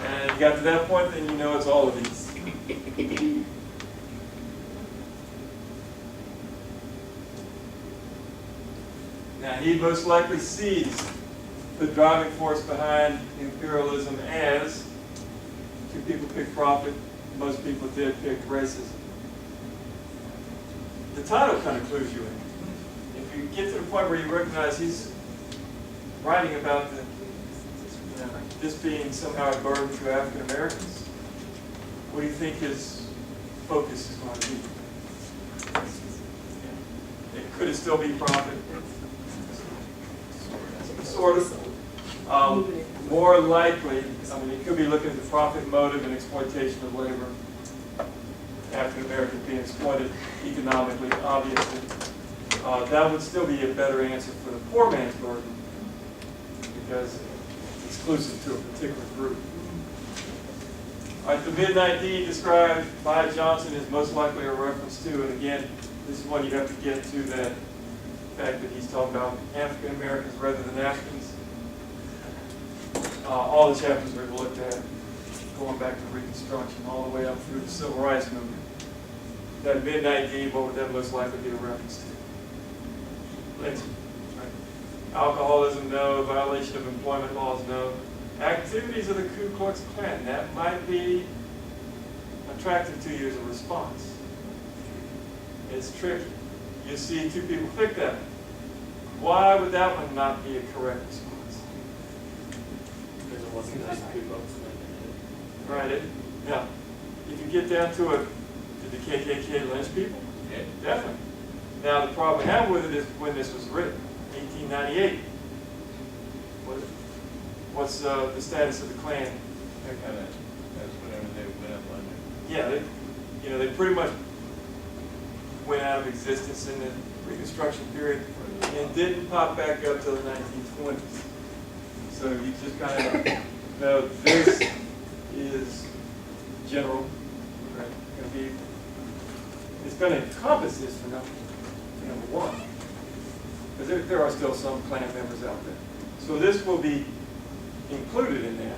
And you got to that point, then you know it's all of these. Now, he most likely sees the driving force behind imperialism as two people pick profit, most people did pick racism. The title kind of clues you in. If you get to the point where you recognize he's writing about this being somehow a burden to African Americans, what do you think his focus is going to be? Could it still be profit? Sort of. More likely, I mean, it could be looking at the profit motive and exploitation of labor. African Americans being exploited economically, obviously. That would still be a better answer for the poor man's burden because it's exclusive to a particular group. All right, the midnight deed described by Johnson is most likely a reference to, and again, this is one you have to get to that fact that he's talking about African Americans rather than Africans. All the chapters we've looked at, going back to Reconstruction, all the way up through the Civil Rights Movement. That midnight deed, what would that most likely be a reference to? Lynching. Right? Alcoholism, no. Violation of employment laws, no. Activities of the Ku Klux Klan, that might be attractive to you as a response. It's tricky. You see two people pick that. Why would that one not be a correct response? Because it wasn't just two folks. Right. Now, if you get down to it, did the KKK lynch people? Yeah. Definitely. Now, the problem I have with it is when this was written, 1898. What's the status of the Klan? They're kind of, that's whenever they went up under. Yeah, they pretty much went out of existence in the Reconstruction period and didn't pop back up till the 1920s. So you just kind of know this is general, right? It's going to encompass this for number one, because there are still some Klan members out there. So this will be included in that.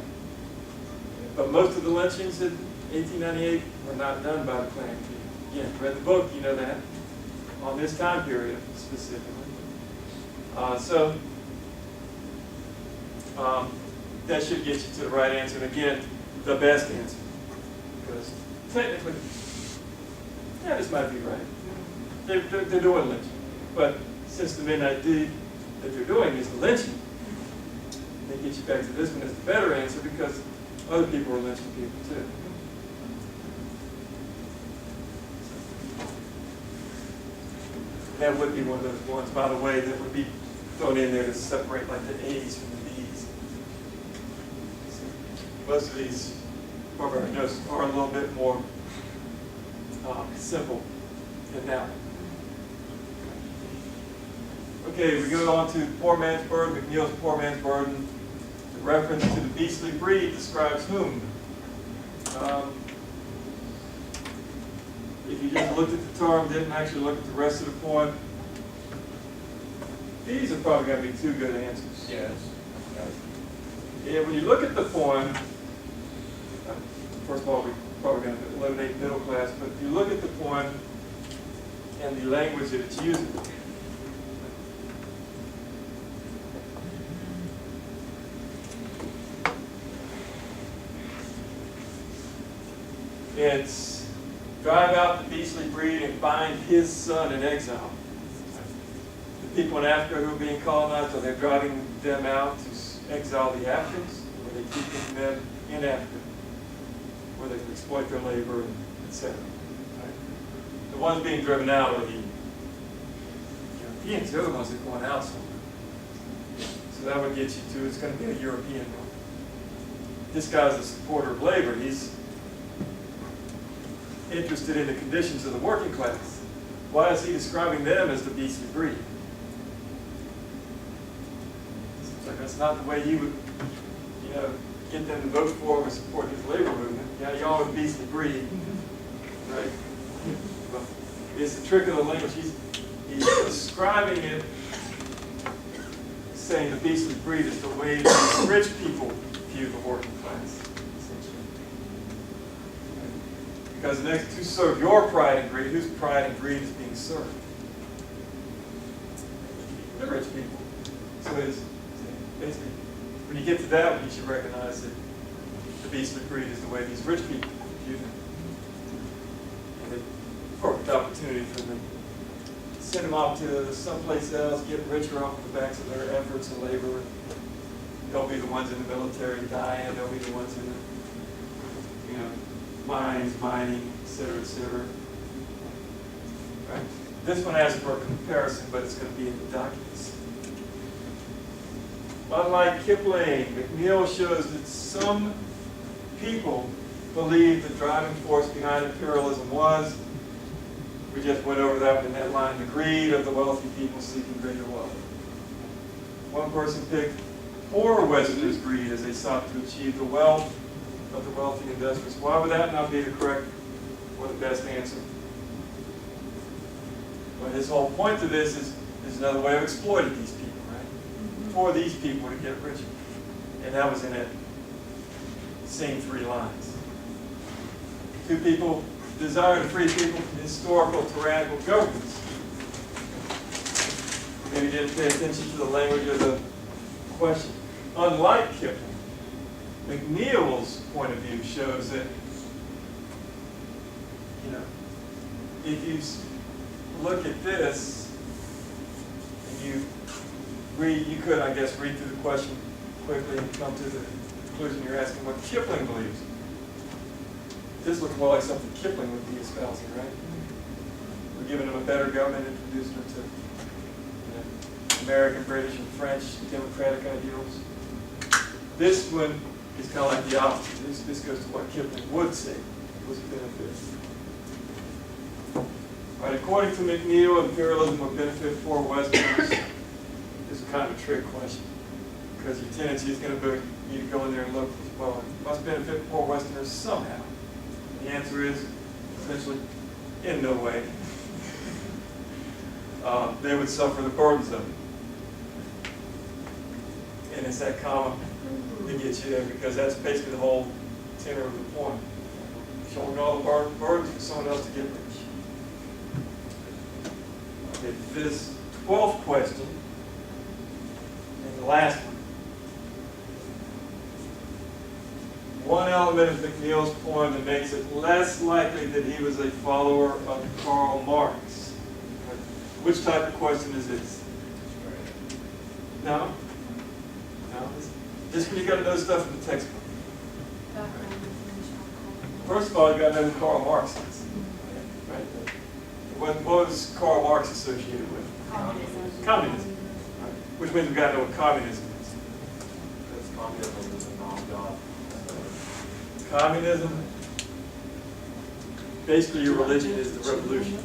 But most of the lynchings in 1898 were not done by the Klan people. Again, read the book, you know that, on this time period specifically. That should get you to the right answer, and again, the best answer. Because technically, yeah, this might be right. They're doing lynching. But since the midnight deed that they're doing is the lynching, they get you back to this one as the better answer because other people are lynching people too. That would be one of those ones, by the way, that would be thrown in there to separate like the A's from the B's. Most of these barbaric notes are a little bit more simple than that one. Okay, we go on to poor man's burden, McNeil's poor man's burden. The reference to the beastly breed describes whom? If you just looked at the term, didn't actually look at the rest of the poem, these are probably going to be two good answers. Yes. Yeah, when you look at the poem, first of all, we're probably going to eliminate middle class, but if you look at the poem and the language that it's using, it's drive out the beastly breed and bind his son in exile. The people in Africa who are being colonized, are they driving them out to exile the Africans, or are they keeping them in Africa, where they can exploit their labor, etc.? Right? The ones being driven out are the Europeans. They're the ones that are going out somewhere. So that would get you to, it's going to be a European one. This guy's a supporter of labor. He's interested in the conditions of the working class. Why is he describing them as the beastly breed? Seems like that's not the way he would, get them to vote for or support his labor movement. Yeah, y'all are the beastly breed, right? But it's the trick of the language. He's describing it, saying the beastly breed is the way that rich people view the working class, essentially. Because the next to serve your pride and greed, whose pride and greed is being served? The rich people. So it's basically, when you get to that one, you should recognize that the beastly breed is the way these rich people view them. And the perfect opportunity for them to send them off to someplace else, get richer off the backs of their efforts and labor. They'll be the ones in the military dying. They'll be the ones in the, mines, mining, et cetera, et cetera. Right? This one has for comparison, but it's going to be in the documents. Unlike Kipling, McNeill shows that some people believe the driving force behind imperialism was, we just went over that in that line, the greed of the wealthy people seeking greater wealth. One person picked poor Westerners' greed as they sought to achieve the wealth of the wealthy industrialists. Why would that not be the correct or the best answer? Well, his whole point to this is another way of exploiting these people, right? For these people to get richer. And that was in that same 3 lines. 2 people desire to free people from historical tyrannical governments. Maybe didn't pay attention to the language of the question. Unlike Kipling, McNeill's point of view shows that, if you look at this and you read, you could, I guess, read through the question quickly and come to the conclusion you're asking what Kipling believes. This looks more like something Kipling would be espousing, right? We're giving them a better government, introducing them to American, British, and French democratic ideals. This one is kind of like the opposite. This goes to what Kipling would say was a benefit. All right, according to McNeill, imperialism would benefit poor Westerners. This is kind of a trick question because your tendency is going to be you to go in there and look, well, it must benefit poor Westerners somehow. The answer is essentially in no way. They would suffer the burdens of it. And it's that comma that gets you there because that's basically the whole tenor of the point. Showing all the burdens for someone else to get rich. Okay, this 12th question, and the last one. One element of McNeill's poem that makes it less likely that he was a follower of Karl Marx. Which type of question is this? No? No? Just when you got to know stuff in the textbook. First of all, you got to know who Karl Marx is. Right? What was Karl Marx associated with? Communism. Communism. Right? Which means we've got to know what communism is. Because communism is a non-God. Communism, basically your religion is the revolution.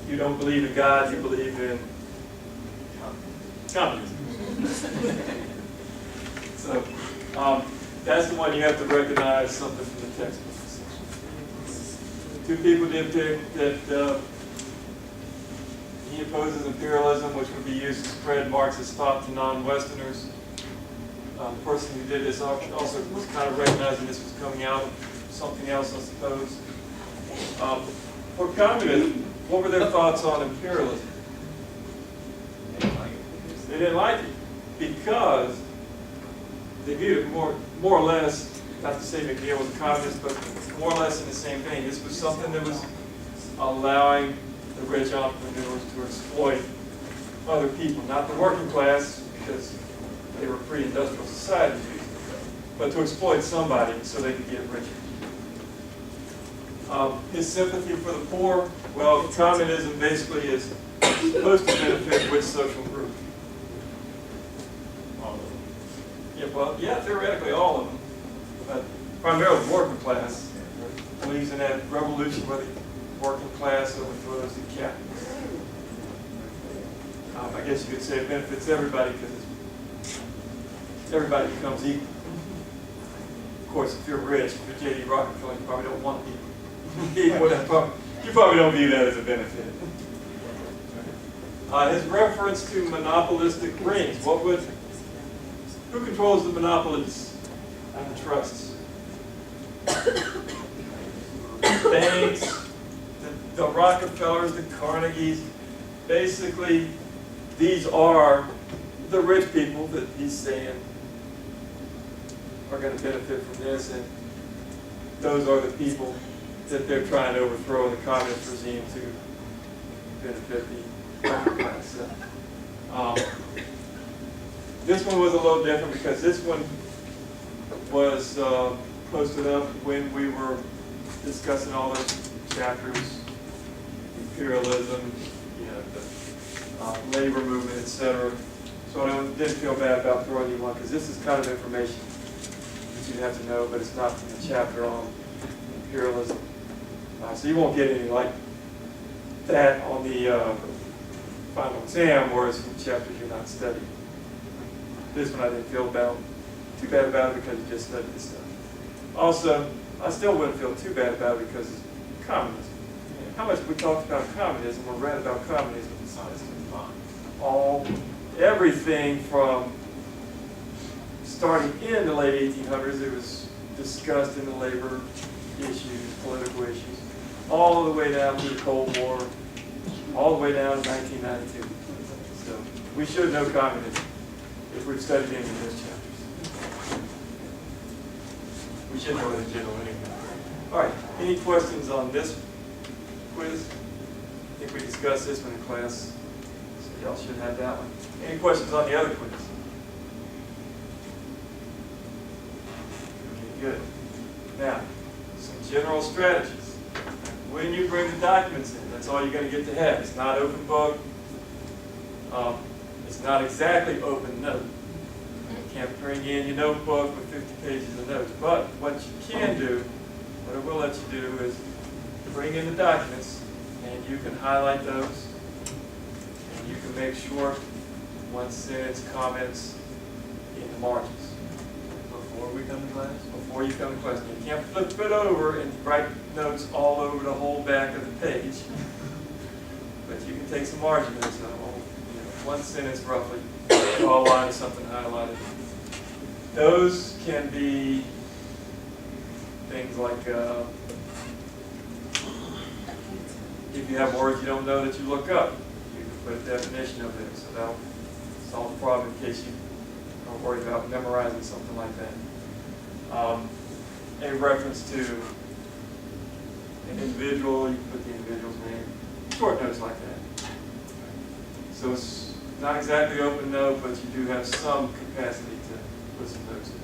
You don't believe in God, you believe in communism. So that's the one you have to recognize something from the textbook. 2 people did pick that he opposes imperialism, which would be used to spread Marxist thought to non-Westerners. The person who did this also was kind of recognizing this was coming out of something else, I suppose. For communism, what were their thoughts on imperialism? They didn't like it because they viewed it more or less, not to say McNeill was a communist, but more or less in the same vein. This was something that was allowing the rich entrepreneurs to exploit other people, not the working class, because they were pre-industrial society, but to exploit somebody so they could get richer. His sympathy for the poor, well, communism basically is supposed to benefit which social group? All of them. Yeah, well, yeah, theoretically all of them, but primarily the working class believes in that revolution where the working class overthrows the capitalists. I guess you could say it benefits everybody because everybody becomes equal. Of course, if you're rich, if you're J.D. Rockefeller, you probably don't want people. You probably don't view that as a benefit. His reference to monopolistic rings. Who controls the monopolies and the trusts? Banks, the Rockefellers, the Carnegies. Basically, these are the rich people that he's saying are going to benefit from this, and those are the people that they're trying to overthrow in the communist regime to benefit the upper class. This one was a little different because this one was posted up when we were discussing all those chapters, imperialism, the labor movement, etc. So I didn't feel bad about throwing you one because this is kind of information that you have to know, but it's not from the chapter on imperialism. So you won't get any like that on the final exam, whereas from chapters you're not studying. This one I didn't feel too bad about it because you just studied this stuff. Also, I still wouldn't feel too bad about it because it's communism. How much we talked about communism or read about communism besides everything from starting in the late 1800s, it was discussed in the labor issues, political issues, all the way down to the Cold War, all the way down to 1992. So we should know communism if we've studied any of those chapters. We should know it in general anyway. All right, any questions on this quiz? I think we discussed this one in class, so y'all should have that one. Any questions on the other quiz? Okay, good. Now, some general strategies. When you bring the documents in, that's all you're going to get to have. It's not open book. It's not exactly open note. You can't bring in your notebook with 50 pages of notes. But what you can do, what I will let you do, is bring in the documents, and you can highlight those, and you can make short one-sentence comments in the margins. Before we come to class? Before you come to class. You can't flip it over and write notes all over the whole back of the page. But you can take some margin notes on one sentence roughly, all line, something highlighted. Those can be things like if you have words you don't know that you look up, you can put a definition of them, so that'll solve the problem in case you don't worry about memorizing something like that. A reference to an individual, you can put the individual's name, short notes like that. So it's not exactly open note, but you do have some capacity to put some notes in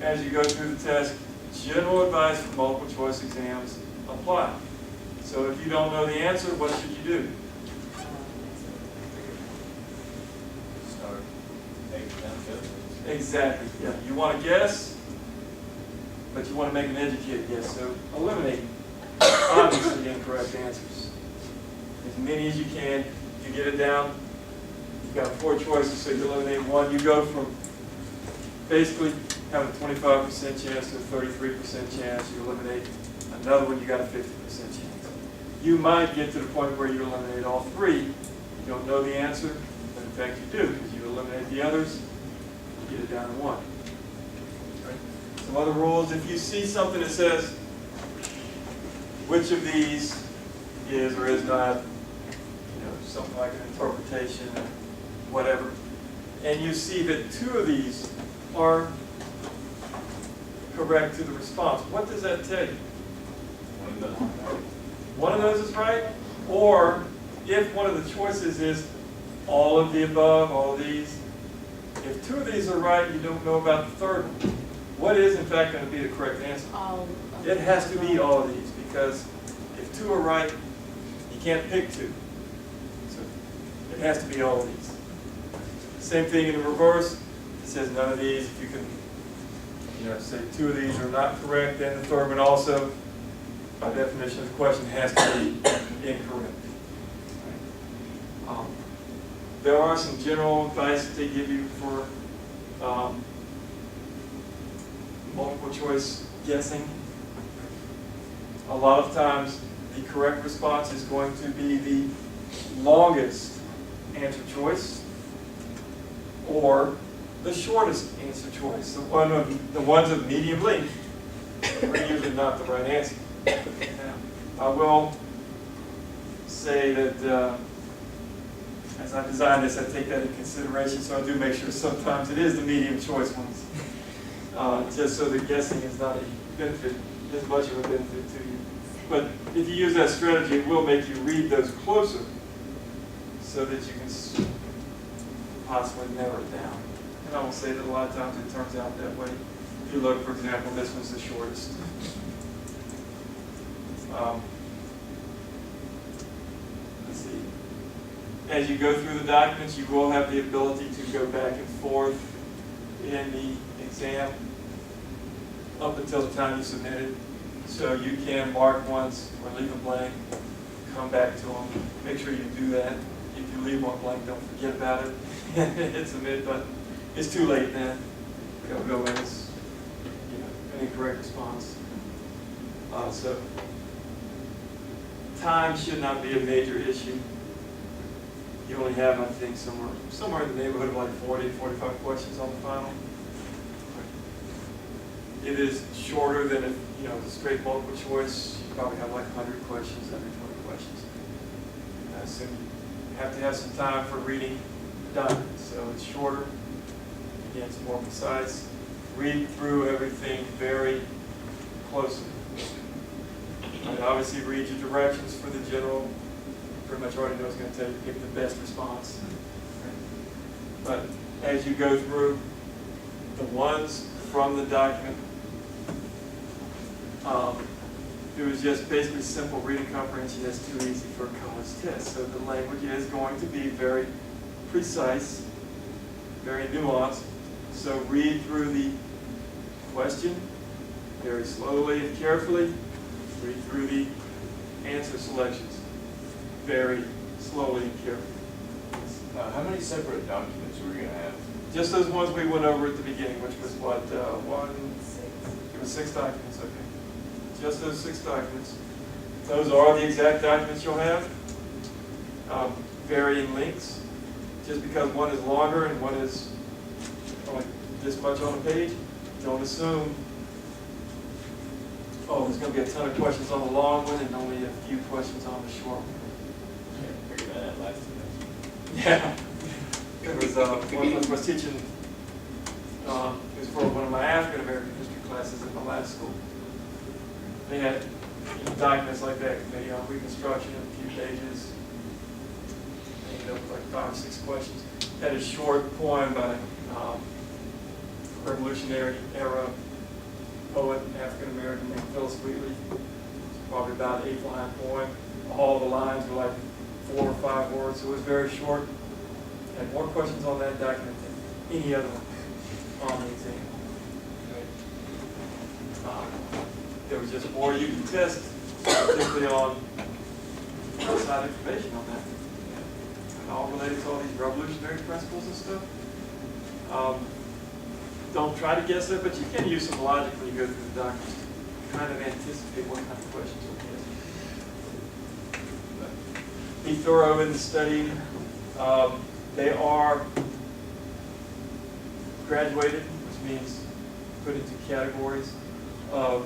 there. As you go through the test, general advice for multiple choice exams apply. So if you don't know the answer, what should you do? Start taking down guesses. Exactly. Yeah. You want to guess, but you want to make an educated guess. So eliminate obviously incorrect answers. As many as you can. You get it down. You've got 4 choices, so you eliminate one. You go from basically having a 25% chance to a 33% chance. You eliminate another one, you got a 50% chance. You might get to the point where you eliminate all 3. You don't know the answer, but in fact you do, because you eliminate the others, you get it down to 1. Right? Some other rules, if you see something that says, which of these is or is not, something like an interpretation or whatever, and you see that 2 of these are correct to the response, what does that tell you? One of those is right, or if one of the choices is all of the above, all of these, if 2 of these are right, you don't know about the third one. What is in fact going to be the correct answer? It has to be all of these, because if 2 are right, you can't pick 2. It has to be all of these. Same thing in the reverse. It says none of these. If you can, say 2 of these are not correct, then the third one also, by definition of the question, has to be incorrect. There are some general advice that they give you for multiple choice guessing. A lot of times, the correct response is going to be the longest answer choice or the shortest answer choice. The ones of medium length are usually not the right answer. Now, I will say that as I design this, I take that into consideration, so I do make sure sometimes it is the medium choice ones, just so that guessing is not a benefit, as much of a benefit to you. But if you use that strategy, it will make you read those closer so that you can possibly narrow it down. And I will say that a lot of times it turns out that way. If you look, for example, this one's the shortest. Let's see. As you go through the documents, you will have the ability to go back and forth in the exam up until the time you submit it. So you can mark ones or leave a blank, come back to them. Make sure you do that. If you leave one blank, don't forget about it. Hit submit button. It's too late then. It'll go in as an incorrect response. So time should not be a major issue. You only have, I think, somewhere in the neighborhood of like 40, 45 questions on the final. It is shorter than if, the straight multiple choice. You probably have like 100 questions, every 20 questions. So you have to have some time for reading the document. So it's shorter. Again, it's more concise. Read through everything very closely. And obviously read your directions for the general. Pretty much already know it's going to tell you to pick the best response. But as you go through the ones from the document, it was just basically simple reading comprehension. That's too easy for a college test. So the language is going to be very precise, very nuanced. So read through the question very slowly and carefully. Read through the answer selections very slowly and carefully. Now, how many separate documents were we going to have? Just those ones we went over at the beginning, which was what, it was 6 documents, okay. Just those 6 documents. Those are the exact documents you'll have. Varying lengths. Just because one is longer and one is only this much on a page, don't assume, there's going to be a ton of questions on the long one and only a few questions on the short one. Yeah, figured that out last semester. Yeah. It was, one of us was teaching, it was for one of my African American history classes at my last school. They had documents like that, maybe on Reconstruction, a few pages. They ended up with like 5 or 6 questions. Had a short poem by Revolutionary era poet, African American named Phyllis Wheatley. It's probably about an 8-line poem. All the lines were like 4 or 5 words, so it was very short. Had more questions on that document than any other one on the exam. There was just more you could test, particularly on outside information on that. And all related to all these revolutionary principles and stuff. Don't try to guess it, but you can use some logic when you go through the documents to kind of anticipate what kind of questions you'll get. But be thorough in the study. They are graduated, which means put into categories of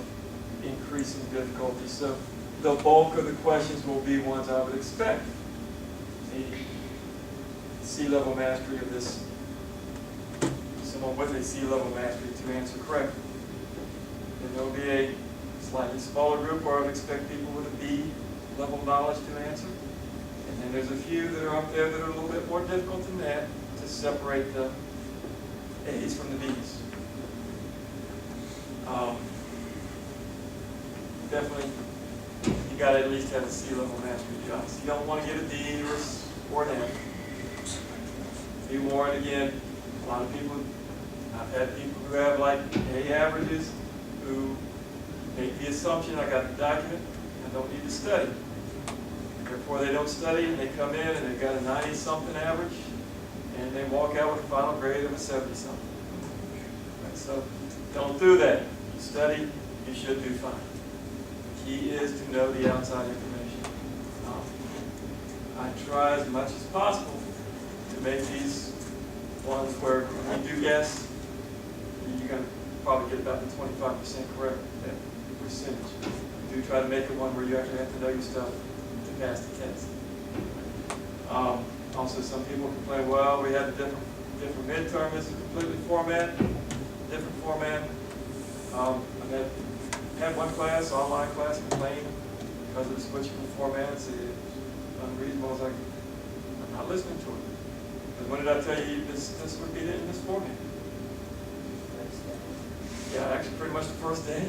increasing difficulty. So the bulk of the questions will be ones I would expect. A C-level mastery of this, someone with a C-level mastery to answer correctly. Then there will be a slightly smaller group where I would expect people with a B-level knowledge to answer. And then there's a few that are up there that are a little bit more difficult than that to separate the A's from the B's. Definitely, you got to at least have a C-level mastery job. So you don't want to get a D or an F. Be warned again, a lot of people, I've had people who have like A averages who make the assumption I got the document, I don't need to study. Therefore, they don't study, and they come in and they've got a 90-something average, and they walk out with a final grade of a 70-something. Right, so don't do that. study, you should do fine. The key is to know the outside information. I try as much as possible to make these ones where you do guess, you're going to probably get about the 25% correct percentage. I do try to make it one where you actually have to know your stuff to pass the test. Also, some people complain, well, we had a different midterm, it's a completely different format. I had one class, online class, complain because of the switching of formats. It's unreasonable. I was like, I'm not listening to it. Because when did I tell you this would be in this format? Yeah, actually pretty much the first day.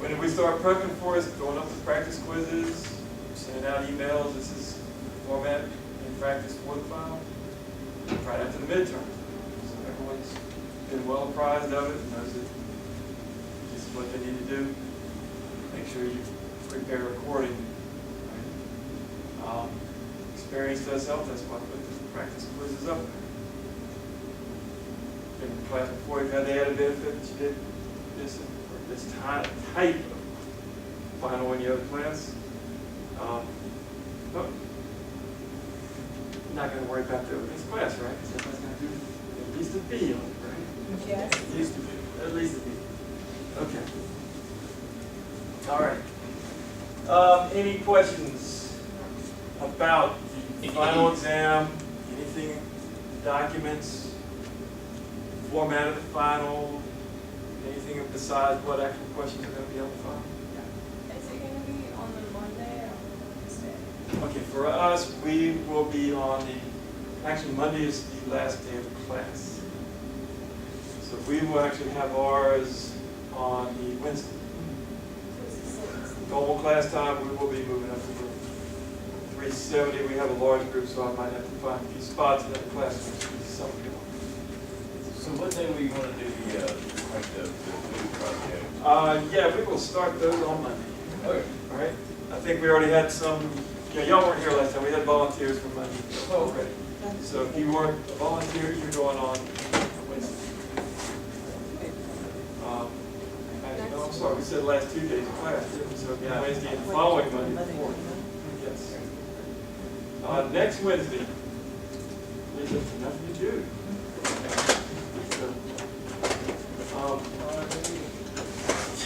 When we start prepping for it, going up with practice quizzes, sending out emails, this is the format in practice for the final, right after the midterm. So everyone's been well apprised of it and knows that this is what they need to do. Make sure you prepare accordingly. Right? Experience does help, that's why I put the practice quizzes up there. In the class before, you had the added benefit that you did this type of final in your other class. But I'm not going to worry about this class, right? Because everybody's going to do at least a B on it, right? Yes. At least a B. At least a B. Okay. All right. Any questions about the final exam? Anything, documents, format of the final? Anything besides what actual questions are going to be on the final? Is it gonna be on the Monday or on the Wednesday? Okay, for us, we will be on actually Monday is the last day of the class. So we will actually have ours on the Wednesday. Normal class time, we will be moving up to the 370. We have a large group, so I might have to find a few spots in that class. Some people. So what day we want to do the food project? Yeah, we will start those on Monday. Okay. All right. I think we already had some. Yeah, y'all weren't here last time. We had volunteers for Monday already. So if you weren't a volunteer, you're going on Wednesday. No, I'm sorry. We said last 2 days of class, didn't we? So it'll be Wednesday and the following Monday. Before. Yes. Next Wednesday. There's nothing to do.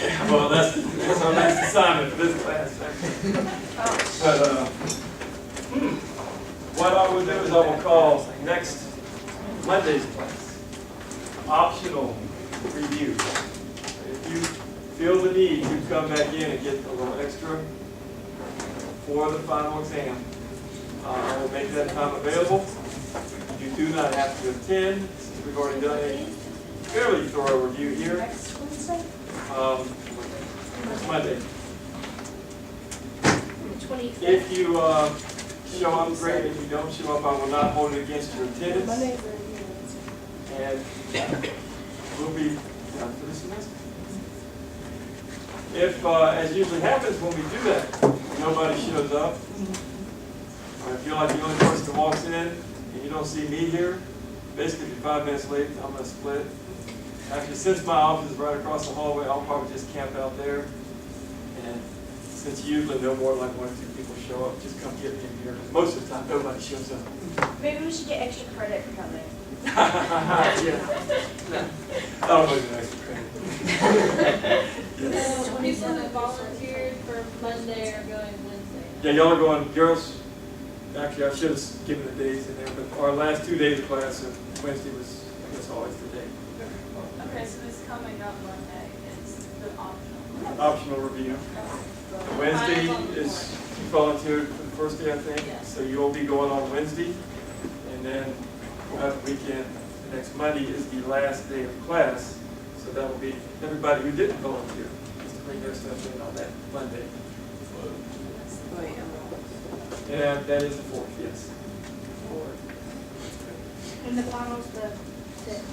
Yeah, well, that's our next assignment for this class. But what I will do is I will call next Monday's class optional review. If you feel the need to come back in and get a little extra for the final exam, I will make that time available. You do not have to attend, since we've already done a fairly thorough review here. Next Wednesday? Next Monday. The 25th? If you show up, great. If you don't show up, I will not hold it against your attendance. Monday or Wednesday? And we'll be done for the semester. If, as usually happens when we do that, nobody shows up, or if you're like the only person that walks in and you don't see me here, basically if you're 5 minutes late, I'm going to split. Actually, since my office is right across the hallway, I'll probably just camp out there. And since usually no more than like 1 or 2 people show up, just come get me in here. Because most of the time, nobody shows up. Maybe we should get extra credit for coming. Yeah. I don't know the extra credit. Yes. So people that volunteered for Monday are going Wednesday. Yeah, y'all are going, girls, actually I should have given the days in there, but our last 2 days of class, Wednesday was, I guess, always the day. Okay, so this coming up Monday is the optional. Optional review. Wednesday is, you volunteered for the first day, I think, Yes. so you'll be going on Wednesday, and then we'll have the weekend. The next Monday is the last day of class, so that will be everybody who didn't volunteer, just to bring their stuff in on that Monday. Yeah, that is the 4th, yes. And the final's the 5th.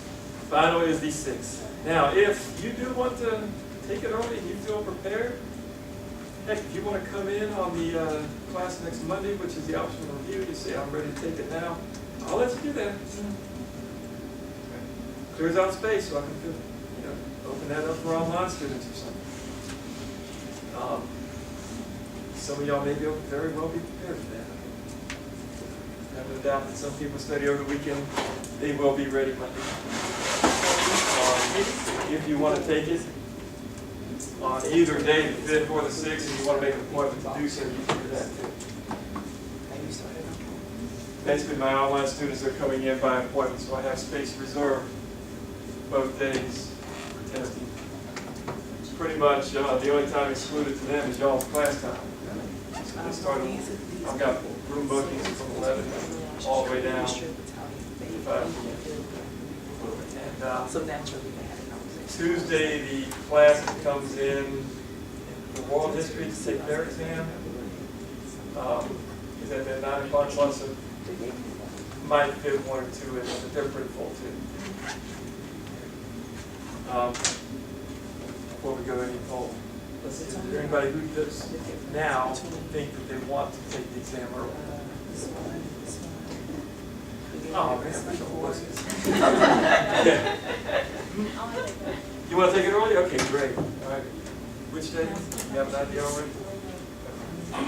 Final is the 6th. Now, if you do want to take it early and you feel prepared, heck, if you want to come in on the class next Monday, which is the optional review, you say, I'm ready to take it now, I'll let you do that. Clears out space so I can feel, open that up for online students or something. Some of y'all may be very well be prepared for that. I have no doubt that some people study over the weekend, they will be ready Monday. If you want to take it on either day, the 5th or the 6th, and you want to make an appointment to do so, you can do that too. Basically, my online students are coming in by appointment, so I have space reserved both days for testing. Pretty much the only time excluded to them is y'all's class time. So they start, I've got room bookings from 11 all the way down to 5 p.m. And So naturally they had a conversation. Tuesday, the class that comes in for world history to take their exam is at that 9 o'clock class, so might fit 1 or 2 in, but they're pretty full too. Before we go any poll, let's see, is there anybody who does now think that they want to take the exam early? Oh man, that's the whole list. You want to take it early? Okay, great. All right. Which day? You have an idea already?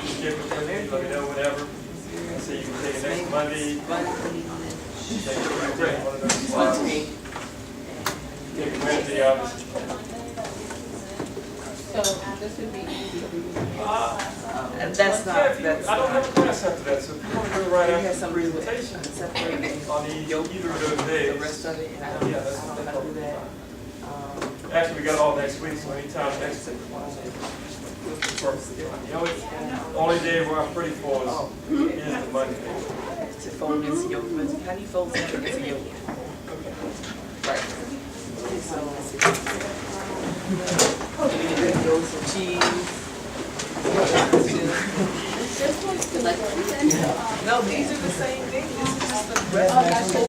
Just give it to me, let me know whenever. So you can take it next Monday. Great. One of those slots. Take it Wednesday, obviously. So this would be easy. And that's Yeah, not, if you- that's I don't have a class after that, so if you want to go right It after has the something to do with presentation separating on either of those days. the rest of it, and I Yeah, don't that's know how to do that. Actually, we got all next week, so anytime next week. The only day where I'm pretty full is the Monday. To fold into your, how do you fold something into your? Right. So, those some cheese. This one's No, these are the same thing, this is just the rest.